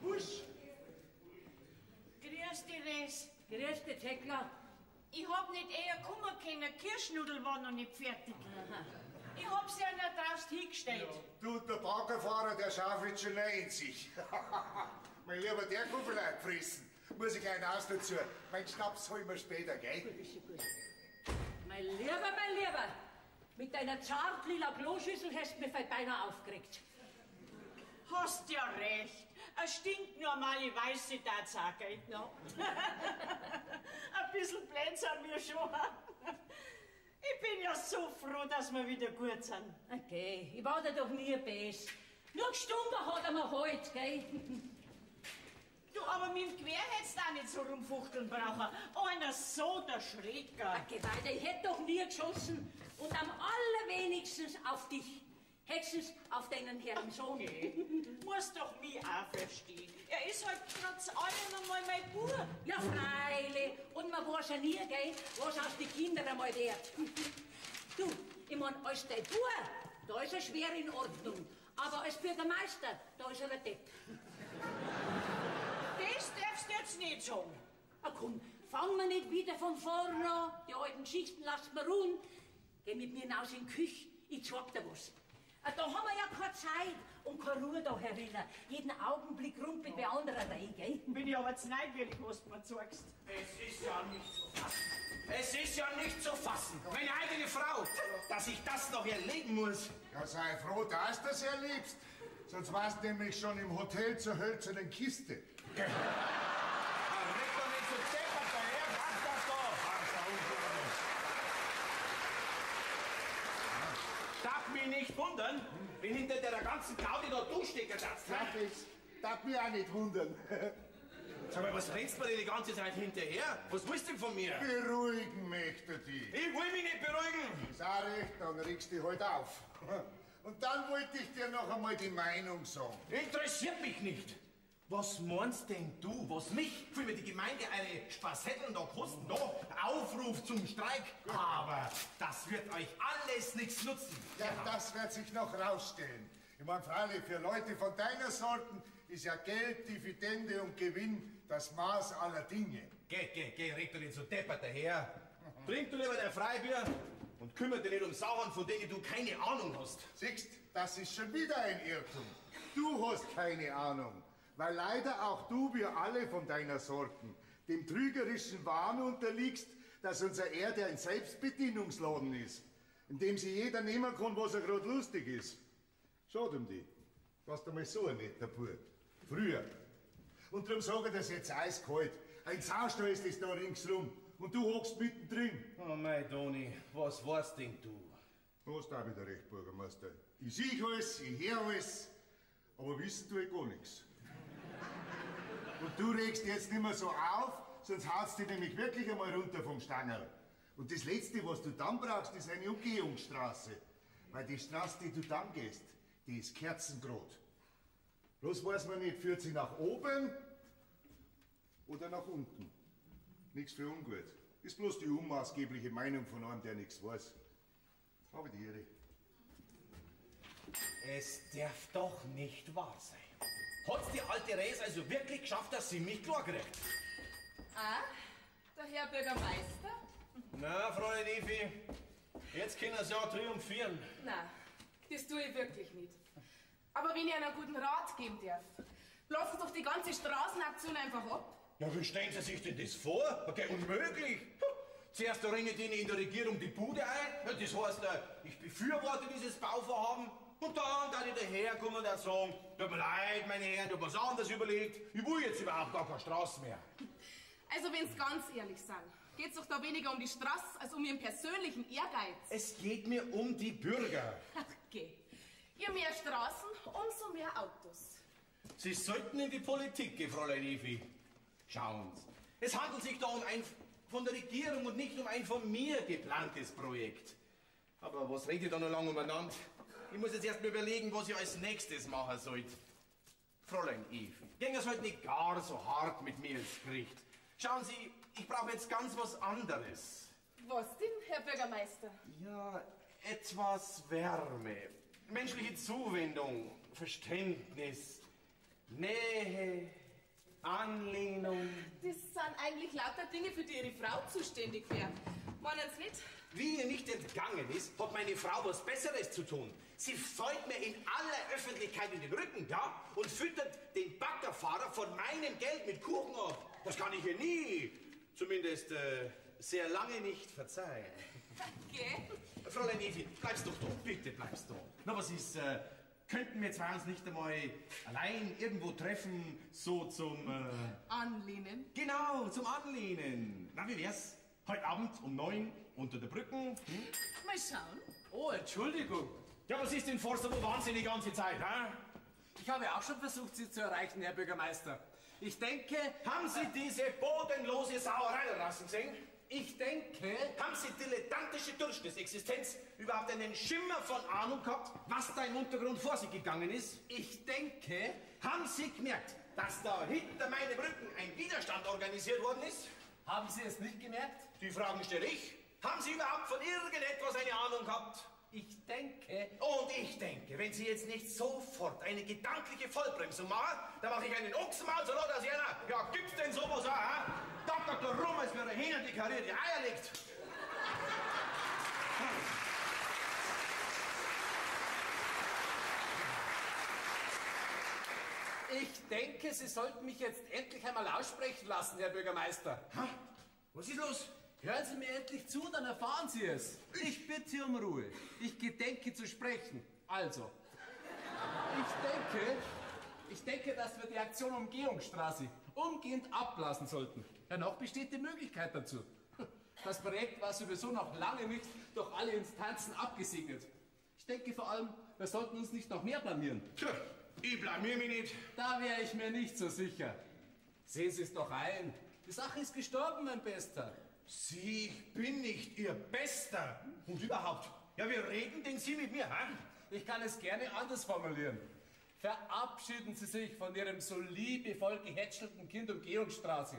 Husch! Grüß dich, Res. Grüß dich, Thekla. Ich hab nicht eher kommen können, Kirschnudel war noch nicht fertig. Ich hab sie ja noch draußen hingestellt. Du, der Baggerfahrer, der schaufelt schon rein in sich. Mein Lieber, der kann vielleicht fressen. Muss ich gleich aus dazu. Mein Schnaps holen wir später, gell? Mein Lieber. Mit deiner zartlila Kloschüssel hast du mich beinahe aufgeregt. Hast ja recht. Eine stinknormale Weiße Tatsache, gell? Ja. Ein bisschen blöd sind wir schon. Ich bin ja so froh, dass wir wieder gut sind. Okay, ich war da doch nie best. Nur eine Stunde hat er mir halt, gell? Du, aber mit dem Gewehr hättest du auch nicht so rumfuchteln brauchen. Einer so der Schrecker. Okay, weiter, ich hätte doch nie geschossen. Und am allerwenigstens auf dich. Hättest auf deinen Herrn Sohn. Okay. Musst doch mich auch verstehen. Er ist halt trotz allem einmal mein Bub. Ja, freilich. Und man weiß ja nie, gell, was aus den Kindern einmal wird. Du, ich mein, als dein Bub, da ist er schwer in Ordnung. Aber als Bürgermeister, da ist er ein Depp. Das darfst du jetzt nicht sagen. Ah, komm, fangen wir nicht wieder von vorne an. Die alten Geschichten lassen wir ruhen. Geh mit mir hinaus in die Küche, ich zeig dir was. Da haben wir ja keine Zeit und keine Ruhe da herinnen. Jeden Augenblick rumpelt bei anderer rein, gell? Bin ich aber zu neugierig, was du mir sagst. Es ist ja nicht zu fassen. Es ist ja nicht zu fassen. Meine eigene Frau, dass ich das noch erleben muss. Ja, sei froh, dass du das erlebst. Sonst warst du nämlich schon im Hotel zur hölzernen Kiste. Red doch nicht so deppert daher, mach das doch. Darf mich nicht wundern, wenn hinter der ganzen Gaudi da du stecken darfst. Darf mich auch nicht wundern. Sag mal, was rennst du mir die ganze Zeit hinterher? Was willst du denn von mir? Beruhigen möchte dich. Ich will mich nicht beruhigen. Ist auch recht, dann regst du dich halt auf. Und dann wollte ich dir noch einmal die Meinung sagen. Interessiert mich nicht. Was meinst denn du, was mich für die Gemeinde eine Spassetteln da kosten? Da Aufruf zum Streik. Aber das wird euch alles nichts nutzen. Ja, das wird sich noch rausstellen. Ich meine, freilich, für Leute von deiner Sorten ist ja Geld, Dividende und Gewinn das Maß aller Dinge. Geh, red doch nicht so deppert daher. Trink du lieber dein Freibier und kümmere dich nicht um Sachen, von denen du keine Ahnung hast. Siehst, das ist schon wieder ein Irrtum. Du hast keine Ahnung. Weil leider auch du, wir alle von deiner Sorten, dem trügerischen Wahn unterliegst, dass unsere Erde ein Selbstbedienungsladen ist, in dem sich jeder nehmen kann, was er gerade lustig ist. Schade um dich. Warst du mal so ein netter Bub. Früher. Und darum sage ich das jetzt eiskalt. Ein Zaustall ist das da ringsrum. Und du hockst mittendrin. Oh mein Toni, was weißt denn du? Du hast auch wieder recht, Bürgermeister. Ich sehe alles, ich höre alles, aber wissen tue ich gar nichts. Und du regst jetzt nicht mehr so auf, sonst haust du nämlich wirklich einmal runter vom Stangerl. Und das Letzte, was du dann brauchst, ist eine Umgehungsstraße. Weil die Straße, die du dann gehst, die ist kerzengrot. Bloß weiß man nicht, führt sie nach oben oder nach unten. Nichts für ungut. Ist bloß die unmaßgebliche Meinung von einem, der nichts weiß. Habe die Ehre. Es darf doch nicht wahr sein. Hat's die alte Res also wirklich geschafft, dass sie mich klar kriegt? Ah, der Herr Bürgermeister? Na, Freundin Evi, jetzt können sie ja triumphieren. Nein, das tue ich wirklich nicht. Aber wenn ich einen guten Rat geben darf, lassen Sie doch die ganze Straßenaktion einfach ab. Ja, wie stellen Sie sich denn das vor? Okay, unmöglich. Zuerst ringen die in der Regierung die Bude ein. Ja, das heißt, ich befürworte dieses Bauvorhaben. Und dann da ich daherkommen und sagen, tut mir leid, meine Herren, ich hab was anderes überlegt. Ich will jetzt überhaupt gar keine Straße mehr. Also, wenn's ganz ehrlich sind, geht's doch da weniger um die Straße als um ihren persönlichen Ehrgeiz. Es geht mir um die Bürger. Ach, geh. Je mehr Straßen, umso mehr Autos. Sie sollten in die Politik gehen, Fräulein Evi. Schauen Sie, es handelt sich da um ein von der Regierung und nicht um ein von mir geplantes Projekt. Aber was redet ihr da noch lange umeinander? Ich muss jetzt erst mal überlegen, was ich als nächstes machen sollt. Fräulein Evi, gehen Sie heute nicht gar so hart mit mir ins Gericht. Schauen Sie, ich brauche jetzt ganz was anderes. Was denn, Herr Bürgermeister? Ja, etwas Wärme, menschliche Zuwendung, Verständnis, Nähe, Anlehnung. Das sind eigentlich lauter Dinge, für die Ihre Frau zuständig wäre. Meinen Sie nicht? Wie ihr nicht entgangen ist, hat meine Frau was Besseres zu tun. Sie fällt mir in aller Öffentlichkeit in den Rücken, ja? Und füttert den Baggerfahrer von meinem Geld mit Kuchen ab. Das kann ich ihr nie, zumindest sehr lange nicht verzeihen. Gell? Fräulein Evi, bleibst doch da, bitte bleibst da. Na, was ist, könnten wir zwei uns nicht einmal allein irgendwo treffen, so zum... Anlehnen? Genau, zum Anlehnen. Na, wie wär's? Heute Abend um 9 unter der Brücken. Mal schauen. Oh, Entschuldigung. Ja, was ist denn, Forster, wo waren Sie die ganze Zeit, hä? Ich habe auch schon versucht, Sie zu erreichen, Herr Bürgermeister. Ich denke... Haben Sie diese bodenlose Sauerei da draußen gesehen? Ich denke... Haben Sie dilettantische Durchschnittsexistenz überhaupt einen Schimmer von Ahnung gehabt, was da im Untergrund vor sich gegangen ist? Ich denke... Haben Sie gemerkt, dass da hinter meinem Rücken ein Widerstand organisiert worden ist? Haben Sie es nicht gemerkt? Die Fragen stelle ich. Haben Sie überhaupt von irgendetwas eine Ahnung gehabt? Ich denke... Und ich denke, wenn Sie jetzt nicht sofort eine gedankliche Vollbremsung machen, dann mache ich einen Ochsenmaul, so laut als jener. Ja, gibt's denn sowas auch, hä? Dackert da rum, als wäre hin und die karierte Eier liegt. Ich denke, Sie sollten mich jetzt endlich einmal aussprechen lassen, Herr Bürgermeister. Ha? Was ist los? Hören Sie mir endlich zu, dann erfahren Sie es. Ich bitte um Ruhe. Ich gedenke zu sprechen. Also, ich denke, dass wir die Aktion Umgehungsstraße umgehend ablassen sollten. Ja, noch besteht die Möglichkeit dazu. Das Projekt war sowieso noch lange nicht durch alle Instanzen abgesegnet. Ich denke vor allem, wir sollten uns nicht noch mehr blamieren. Tja, ich blamier mich nicht. Da wäre ich mir nicht so sicher. Sehen Sie es doch ein. Die Sache ist gestorben, mein Bester. Sie, ich bin nicht Ihr Bester. Und überhaupt, ja, wie reden denn Sie mit mir, hä? Ich kann es gerne anders formulieren. Verabschieden Sie sich von Ihrem so liebevoll gehätschelten Kind Umgehungsstraße.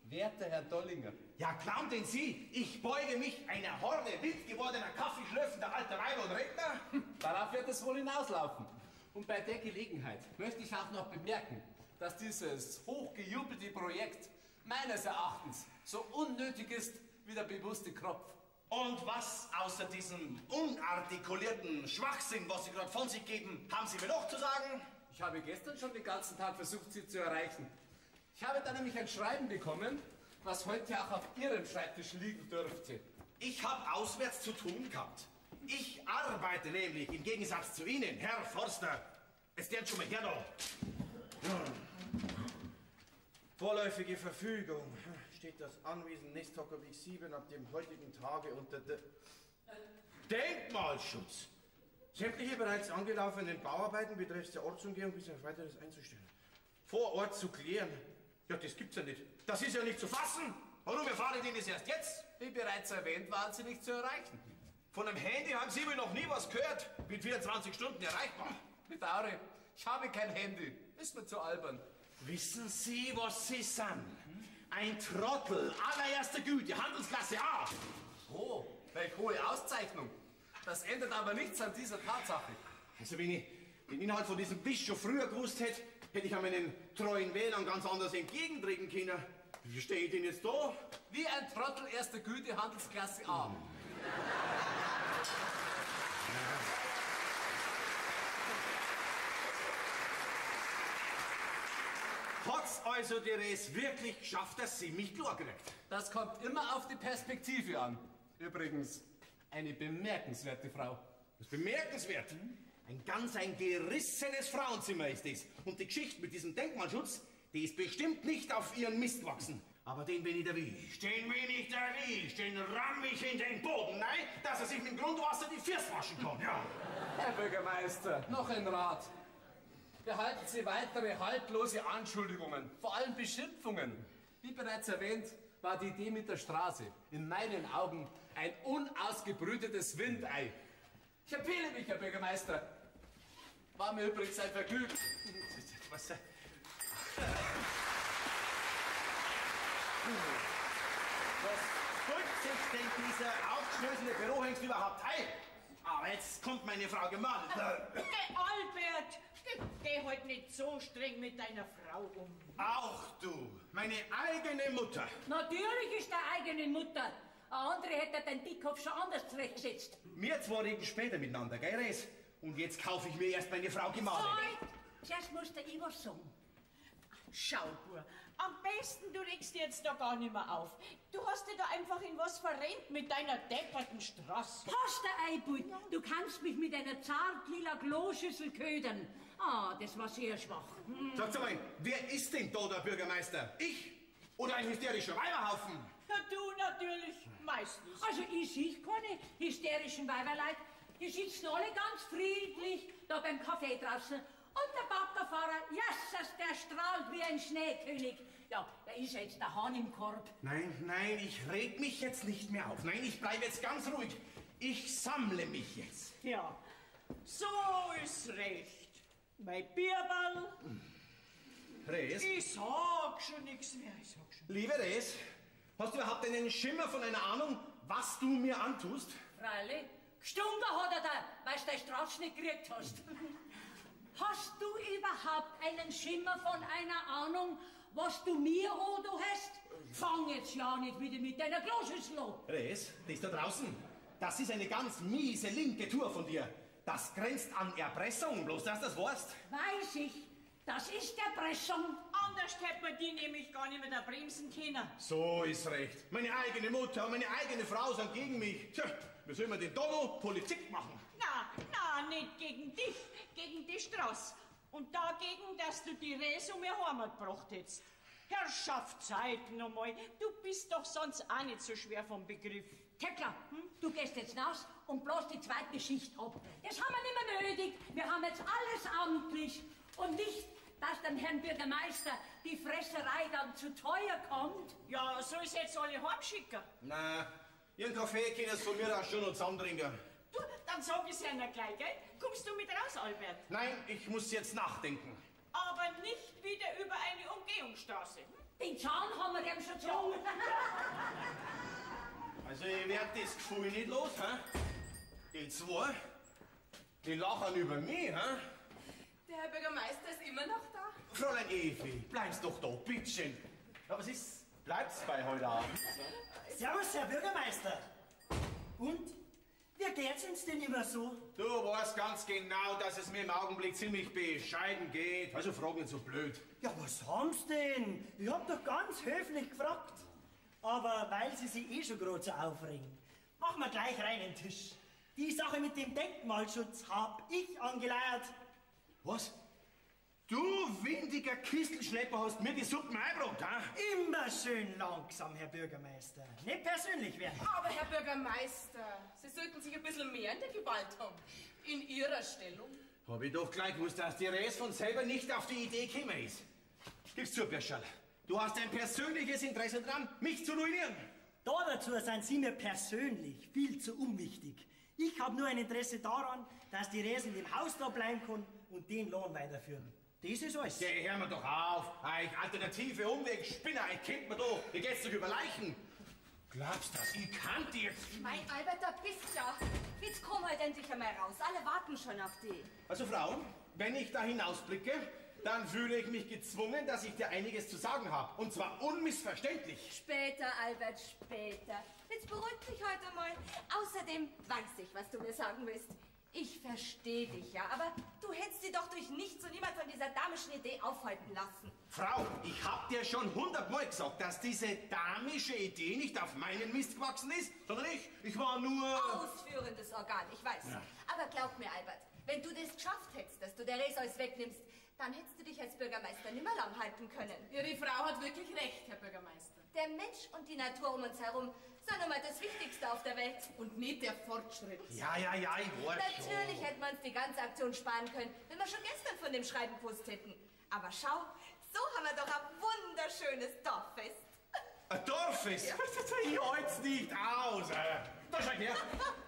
Werter Herr Dollinger. Ja, glauben denn Sie, ich beuge mich einer Horde wild gewordener kaffeeschlürfender alter Weiber und Redner? Darauf wird es wohl hinauslaufen. Und bei der Gelegenheit möchte ich auch noch bemerken, dass dieses hochgejubelte Projekt meines Erachtens so unnötig ist wie der bewusste Kropf. Und was außer diesem unartikulierten Schwachsinn, was Sie gerade von sich geben, haben Sie mir noch zu sagen? Ich habe gestern schon den ganzen Tag versucht, Sie zu erreichen. Ich habe dann nämlich ein Schreiben bekommen, was heute auch auf Ihrem Schreibtisch liegen dürfte. Ich habe auswärts zu tun gehabt. Ich arbeite nämlich im Gegensatz zu Ihnen, Herr Forster. Es lernt schon mal her da. Vorläufige Verfügung. Steht das Anwesen Nesthockerweg 7 ab dem heutigen Tage unter der Denkmalschutz. Sämtliche bereits angelaufenen Bauarbeiten betreffs der Ortsumgehung bis auf weiteres einzustellen. Vor Ort zu klären. Ja, das gibt's ja nicht. Das ist ja nicht zu fassen. Warum erfahre ich denn das erst jetzt? Wie bereits erwähnt, waren Sie nicht zu erreichen. Von einem Handy haben Sie wohl noch nie was gehört. Mit 24 Stunden erreichbar. Bedauere, ich habe kein Handy. Ist mir zu albern. Wissen Sie, was Sie sind? Ein Trottel allererster Güte, Handelsklasse A. Oh, welch hohe Auszeichnung. Das ändert aber nichts an dieser Tatsache. Also wenn ich den Inhalt von diesem Wisch schon früher gewusst hätte, hätte ich an meinen treuen Wählern ganz anders entgegentreten können. Wie stehe ich denn jetzt da? Wie ein Trottel erster Güte, Handelsklasse A. Hat's also der Res wirklich geschafft, dass sie mich klar kriegt? Das kommt immer auf die Perspektive an. Übrigens, eine bemerkenswerte Frau. Das ist bemerkenswert. ein gerissenes Frauenzimmer ist es. Und die Geschichte mit diesem Denkmalschutz, die ist bestimmt nicht auf ihren Mist gewachsen. Aber den wenn ich erwischt, den ramm ich in den Boden, nein, dass er sich mit dem Grundwasser die Füße waschen kann, ja. Herr Bürgermeister, noch ein Rat. Behalten Sie weitere haltlose Anschuldigungen, vor allem Beschimpfungen. Wie bereits erwähnt, war die Idee mit der Straße in meinen Augen ein unausgebrütetes Windei. Ich empfehle mich, Herr Bürgermeister. War mir übrigens ein Vergnügen. Was? Was drückt sich denn dieser aufgeschlösselte Bürohengst überhaupt ein? Aber jetzt kommt meine Frau Gemahlin. Albert, geh halt nicht so streng mit deiner Frau um. Auch du, meine eigene Mutter. Natürlich ist der eigene Mutter. Eine andere hätte den Dickkopf schon anders zurechtgesetzt. Wir zwei reden später miteinander, gell, Res? Und jetzt kaufe ich mir erst meine Frau Gemahlin. Halt! Zuerst muss der ich was sagen. Schau, Bur, am besten du regst dich jetzt da gar nicht mehr auf. Du hast dich da einfach in was verrennt mit deiner depperten Straße. Hast du Eibut? Du kannst mich mit einer zartlila Kloschüssel ködern. Ah, das war sehr schwach. Sag's mal, wer ist denn da der Bürgermeister? Ich? Oder ein hysterischer Weiberhaufen? Ja, du natürlich meistens. Also ich sehe keine hysterischen Weiberleid. Die sitzen alle ganz friedlich da beim Kaffee draußen. Und der Baggerfahrer, Jesus, der strahlt wie ein Schneekönig. Ja, da ist jetzt der Hahn im Korb. Nein, ich reg mich jetzt nicht mehr auf. Nein, ich bleibe jetzt ganz ruhig. Ich sammle mich jetzt. Ja, so ist recht. Mein Bierball. Res? Ich sag schon nichts mehr, ich sag schon. Liebe Res, hast du überhaupt einen Schimmer von einer Ahnung, was du mir antust? Freilich, gestunken hat er da, weil du deine Strafe nicht gekriegt hast. Hast du überhaupt einen Schimmer von einer Ahnung, was du mir du hast? Fang jetzt ja nicht wieder mit deiner Kloschüssel an. Res, das da draußen, das ist eine ganz miese linke Tour von dir. Das grenzt an Erpressung, bloß dass du das weißt. Weiß ich, das ist Erpressung. Anders hätte man die nämlich gar nicht mehr da bremsen können. So ist recht. Meine eigene Mutter und meine eigene Frau sind gegen mich. Tja, wie soll man denn da noch Politik machen? Na, nicht gegen dich, gegen die Straße. Und dagegen, dass du die Res um ihr Heimat gebracht hättest. Herrschaft, Zeit nochmal. Du bist doch sonst auch nicht so schwer vom Begriff. Tekla, du gehst jetzt raus und bloß die zweite Schicht ab. Das haben wir nicht mehr nötig. Wir haben jetzt alles amtlich. Und nicht, dass dem Herrn Bürgermeister die Fresserei dann zu teuer kommt. Ja, soll ich jetzt alle heimschicken? Na, ihren Kaffee können Sie von mir aus schon noch zusammentrinken. Du, dann sag ich's ja noch gleich, gell? Kommst du mit raus, Albert? Nein, ich muss jetzt nachdenken. Aber nicht wieder über eine Umgehungsstraße. Den Zahn haben wir dem schon gezogen. Also ich werd das Gefühl nicht los, hä? Die zwei, die lachen über mich, hä? Der Herr Bürgermeister ist immer noch da. Fräulein Evi, bleib's doch da, bitteschön. Aber was ist, bleibt's bei heute Abend? Servus, Herr Bürgermeister. Und? Wie geht's uns denn immer so? Du weißt ganz genau, dass es mir im Augenblick ziemlich bescheiden geht. Also frag nicht so blöd. Ja, was haben's denn? Ich hab doch ganz höflich gefragt. Aber weil Sie sich eh schon gerade so aufregen, machen wir gleich rein den Tisch. Die Sache mit dem Denkmalschutz hab ich angeleiert. Was? Du windiger Kistelschlepper hast mir die Suppen eingebracht, hä? Immer schön langsam, Herr Bürgermeister. Nicht persönlich werden. Aber Herr Bürgermeister, Sie sollten sich ein bisschen mehr in der Gewalt haben. In Ihrer Stellung. Hab ich doch gleich gewusst, dass die Res von selber nicht auf die Idee gekommen ist. Gib's zu, Birscherl. Du hast ein persönliches Interesse daran, mich zu ruinieren. Dazu sind Sie mir persönlich viel zu unwichtig. Ich habe nur ein Interesse daran, dass die Res in dem Haus da bleiben kann und den Lohn weiterführen. Das ist alles. Ja, hör mir doch auf. Euch alternative Umwegspinner, ich kennt mir doch. Ihr geht's doch über Leichen. Glaubst du, dass ich kann dir? Mein Albert, da bist ja. Jetzt komm halt endlich einmal raus. Alle warten schon auf dich. Also Frauen, wenn ich da hinausblicke, dann fühle ich mich gezwungen, dass ich dir einiges zu sagen habe. Und zwar unmissverständlich. Später, Albert, später. Jetzt beruhig dich heute mal. Außerdem weiß ich, was du mir sagen willst. Ich verstehe dich ja, aber du hättest sie doch durch nichts und niemand von dieser damischen Idee aufhalten lassen. Frau, ich hab dir schon 100-mal gesagt, dass diese damische Idee nicht auf meinen Mist gewachsen ist, sondern ich war nur... Ausführendes Organ, ich weiß. Ja. Aber glaub mir, Albert, Wenn du das geschafft hättest, dass du der Res alles wegnimmst, dann hättest du dich als Bürgermeister nimmer lang halten können. Ihre Frau hat wirklich recht, Herr Bürgermeister. Der Mensch und die Natur um uns herum sind nun mal das Wichtigste auf der Welt. Und nicht der Fortschritt. Ja, ich weiß Natürlich schon. hätten wir uns die ganze Aktion sparen können, wenn wir schon gestern von dem Schreiben gewusst hätten. Aber schau, so haben wir doch ein wunderschönes Dorffest. Ein Dorffest? Ja. Ich halt's nicht aus. Da schau her,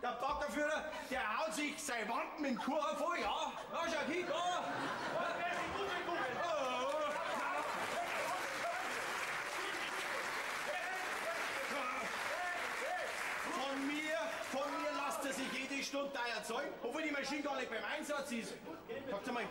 der Baggerführer, der haut sich seine Wand mit dem Kuchen voll, ja? Da schau hin, da. Von mir lasst er sich jede Stunde teuer zahlen, obwohl die Maschine gar nicht beim Einsatz ist. Sagt mal,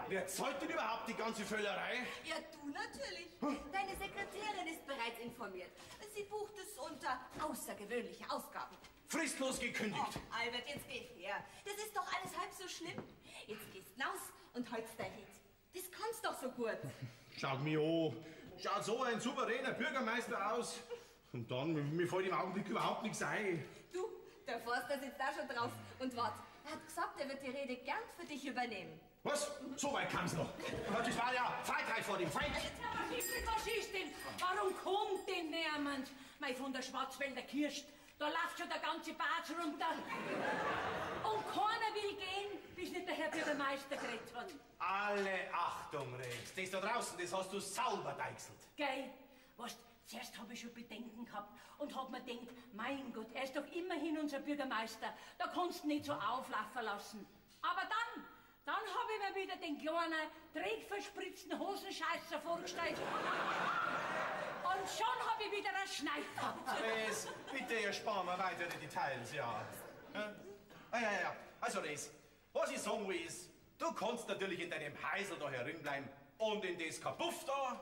wer zahlt denn überhaupt die ganze Völlerei? Ja, du natürlich. Deine Sekretärin ist bereits informiert. Sie bucht es unter außergewöhnliche Aufgaben. Fristlos gekündigt. Oh, Albert, jetzt geh her. Das ist doch alles halb so schlimm. Jetzt gehst raus und holst dein Hit. Das kannst doch so gut. Schaut mich an. Schaut so ein souveräner Bürgermeister aus. Und dann, mir fällt im Augenblick überhaupt nichts ein. Du, der Forster sitzt da schon drauf und wart. Er hat gesagt, er wird die Rede gern für dich übernehmen. Was? So weit kam's noch. Das war ja Feigheit vor dem Feind. Faschistin, warum kommt denn niemand? Mei, von der Schwarzwälder Kirsch, da läuft schon der ganze Bad runter. Und keiner will gehen, bis nicht der Herr Bürgermeister geredet hat. Alle Achtung, Rex. Das da draußen, das hast du sauber deichselt. Gell? Weißt, zuerst habe ich schon Bedenken gehabt und hab mir gedacht, mein Gott, er ist doch immerhin unser Bürgermeister. Da kannst du nicht so auflaufen lassen. Aber dann habe ich mir wieder den kleinen, trägverspritzten Hosenscheißer vorgestellt. Und schon habe ich wieder einen Schneid gehabt. Res, bitte erspar mir weitere Details, ja. Ja. Also, Res, was ich sagen will ist, du kannst natürlich in deinem Heisel da herinbleiben und in das Kapuff da,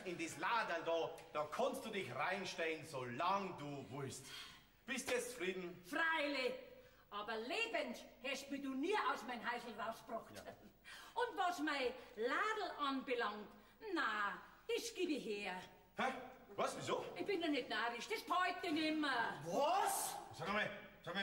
in das Laderl da kannst du dich reinstellen, solange du willst. Bist jetzt zufrieden? Freilich. Aber lebend hast mich du nie aus mein Heisel rausgebracht. Ja. Und was mein Ladel anbelangt, na, das gebe ich her. Hä? Was, wieso? Ich bin ja nicht narrisch, das behalte ich nimmer. Was? Sag mal,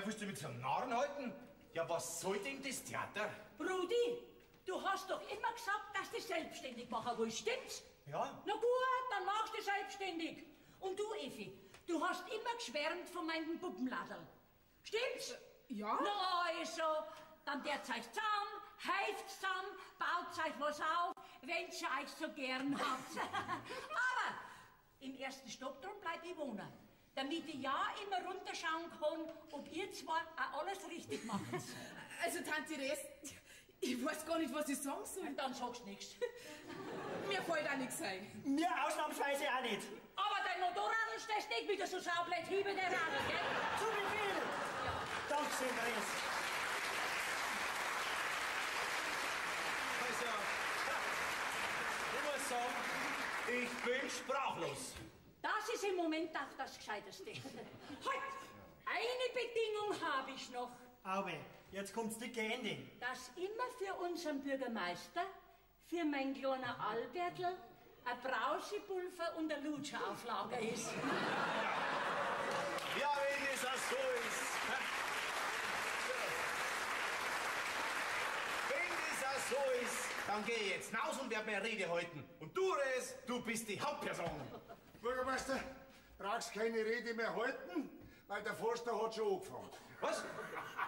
willst du mit so einem Narren halten? Ja, was soll denn das Theater? Brudi, du hast doch immer gesagt, dass du selbstständig machen willst, stimmt's? Ja. Na gut, dann machst du selbstständig. Und du, Effi, du hast immer geschwärmt von meinem Puppenladel. Stimmt's? Ja. Na also, dann der euch zusammen, helft zusammen, baut euch was auf, wenn's ihr euch so gern habt. Aber im ersten Stock drum bleib ich wohnen, damit ich ja immer runterschauen kann, ob ihr zwar auch alles richtig macht. Also, Tante Res, ich weiß gar nicht, was ich sagen soll. Dann sagst du nichts. Mir fällt auch nichts ein. Mir ausnahmsweise auch nicht. Aber dein Motorradl stehst nicht wieder so saublöd hiebe der Radl, gell? Zu Befehl! Ja. Dankeschön, Res. Also, ich muss sagen, ich bin sprachlos. Das ist im Moment auch das Gescheiteste. Halt! Eine Bedingung habe ich noch. Aber jetzt kommt's dicke Ende. Dass immer für unseren Bürgermeister, für mein kleiner Albertl, ein Brausepulver und ein Lutscher auf Lager ist. Ja, wenn es so ist. Wenn es so ist, dann gehe ich jetzt raus und werde mir Rede halten. Und du, Res, du bist die Hauptperson. Bürgermeister, brauchst keine Rede mehr halten, weil der Forster hat schon angefangen. Was?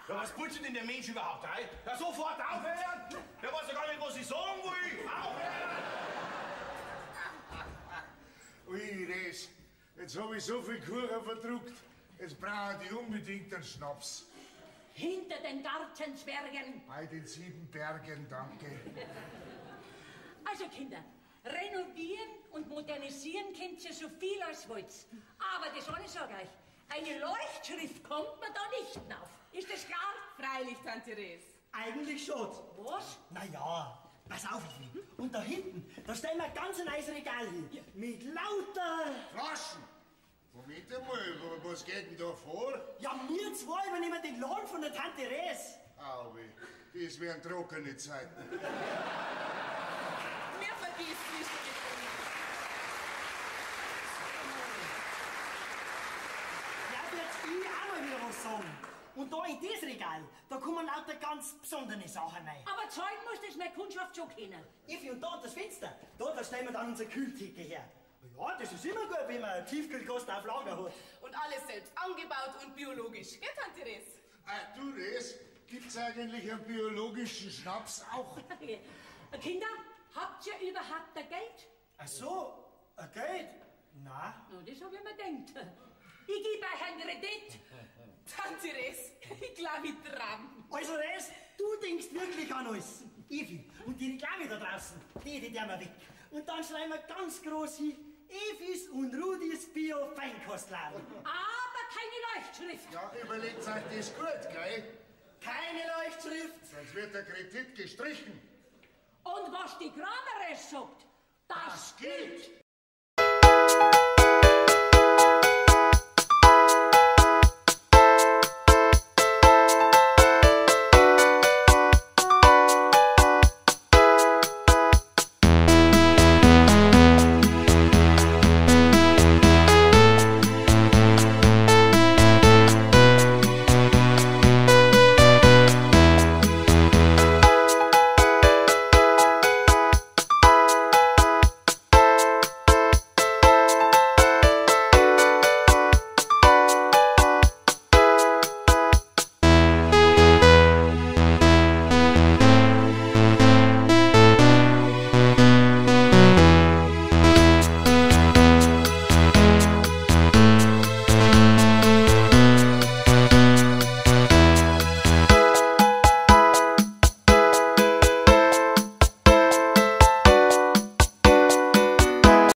Ja, was putzt denn der Mensch überhaupt ein? Ja, sofort aufhören! Der weiß ja gar nicht, was ich sagen will! Aufhören! Ui, Res, jetzt habe ich so viel Kuchen verdruckt, jetzt brauche ich unbedingt einen Schnaps. Hinter den Gartenzwergen. Bei den 7 Bergen, danke. Also Kinder, renovieren und modernisieren könnt ihr so viel als wollt. Aber das eine sage ich euch, eine Leuchtschrift kommt man da nicht auf. Ist das klar? Freilich, Tante Res. Eigentlich schon. Was? Na ja, pass auf. Und da hinten, da stellen wir ganz ein neues Regal hin. Mit lauter... Flaschen! Moment einmal, was geht denn da vor? Ja, wir zwei übernehmen den Lohn von der Tante Res. Auwe, das wären trockene Zeiten. Mir vergisst nicht. Ja, jetzt ich auch mal wieder was sagen. Und da in das Regal, da kommen lauter ganz besondere Sachen rein. Aber zeigen muss das meine Kundschaft schon kennen. Effi, und da das Fenster, da stellen wir dann unsere Kühltheke her. Ja, das ist immer gut, wenn man einen Tiefkühlkost auf Lager hat. Und alles selbst angebaut und biologisch. Gell, Tante Res? Du, Res, gibt's eigentlich einen biologischen Schnaps auch? Kinder, habt ihr überhaupt ein Geld? Ach so, ein Geld? Na? No, das hab ich mir gedacht. Ich gebe euch einen Kredit. Tante Res, ich glaube, ich dran. Also Res, du denkst wirklich an alles. Evi, und die Reklame da draußen, die tun wir weg. Und dann schreiben wir ganz groß hin, Efis und Rudis Bio-Feinkostladen. Aber keine Leuchtschrift. Ja, überlegt euch das gut, gell? Keine Leuchtschrift. Sonst wird der Kredit gestrichen. Und was die Krameres sagt, das gilt.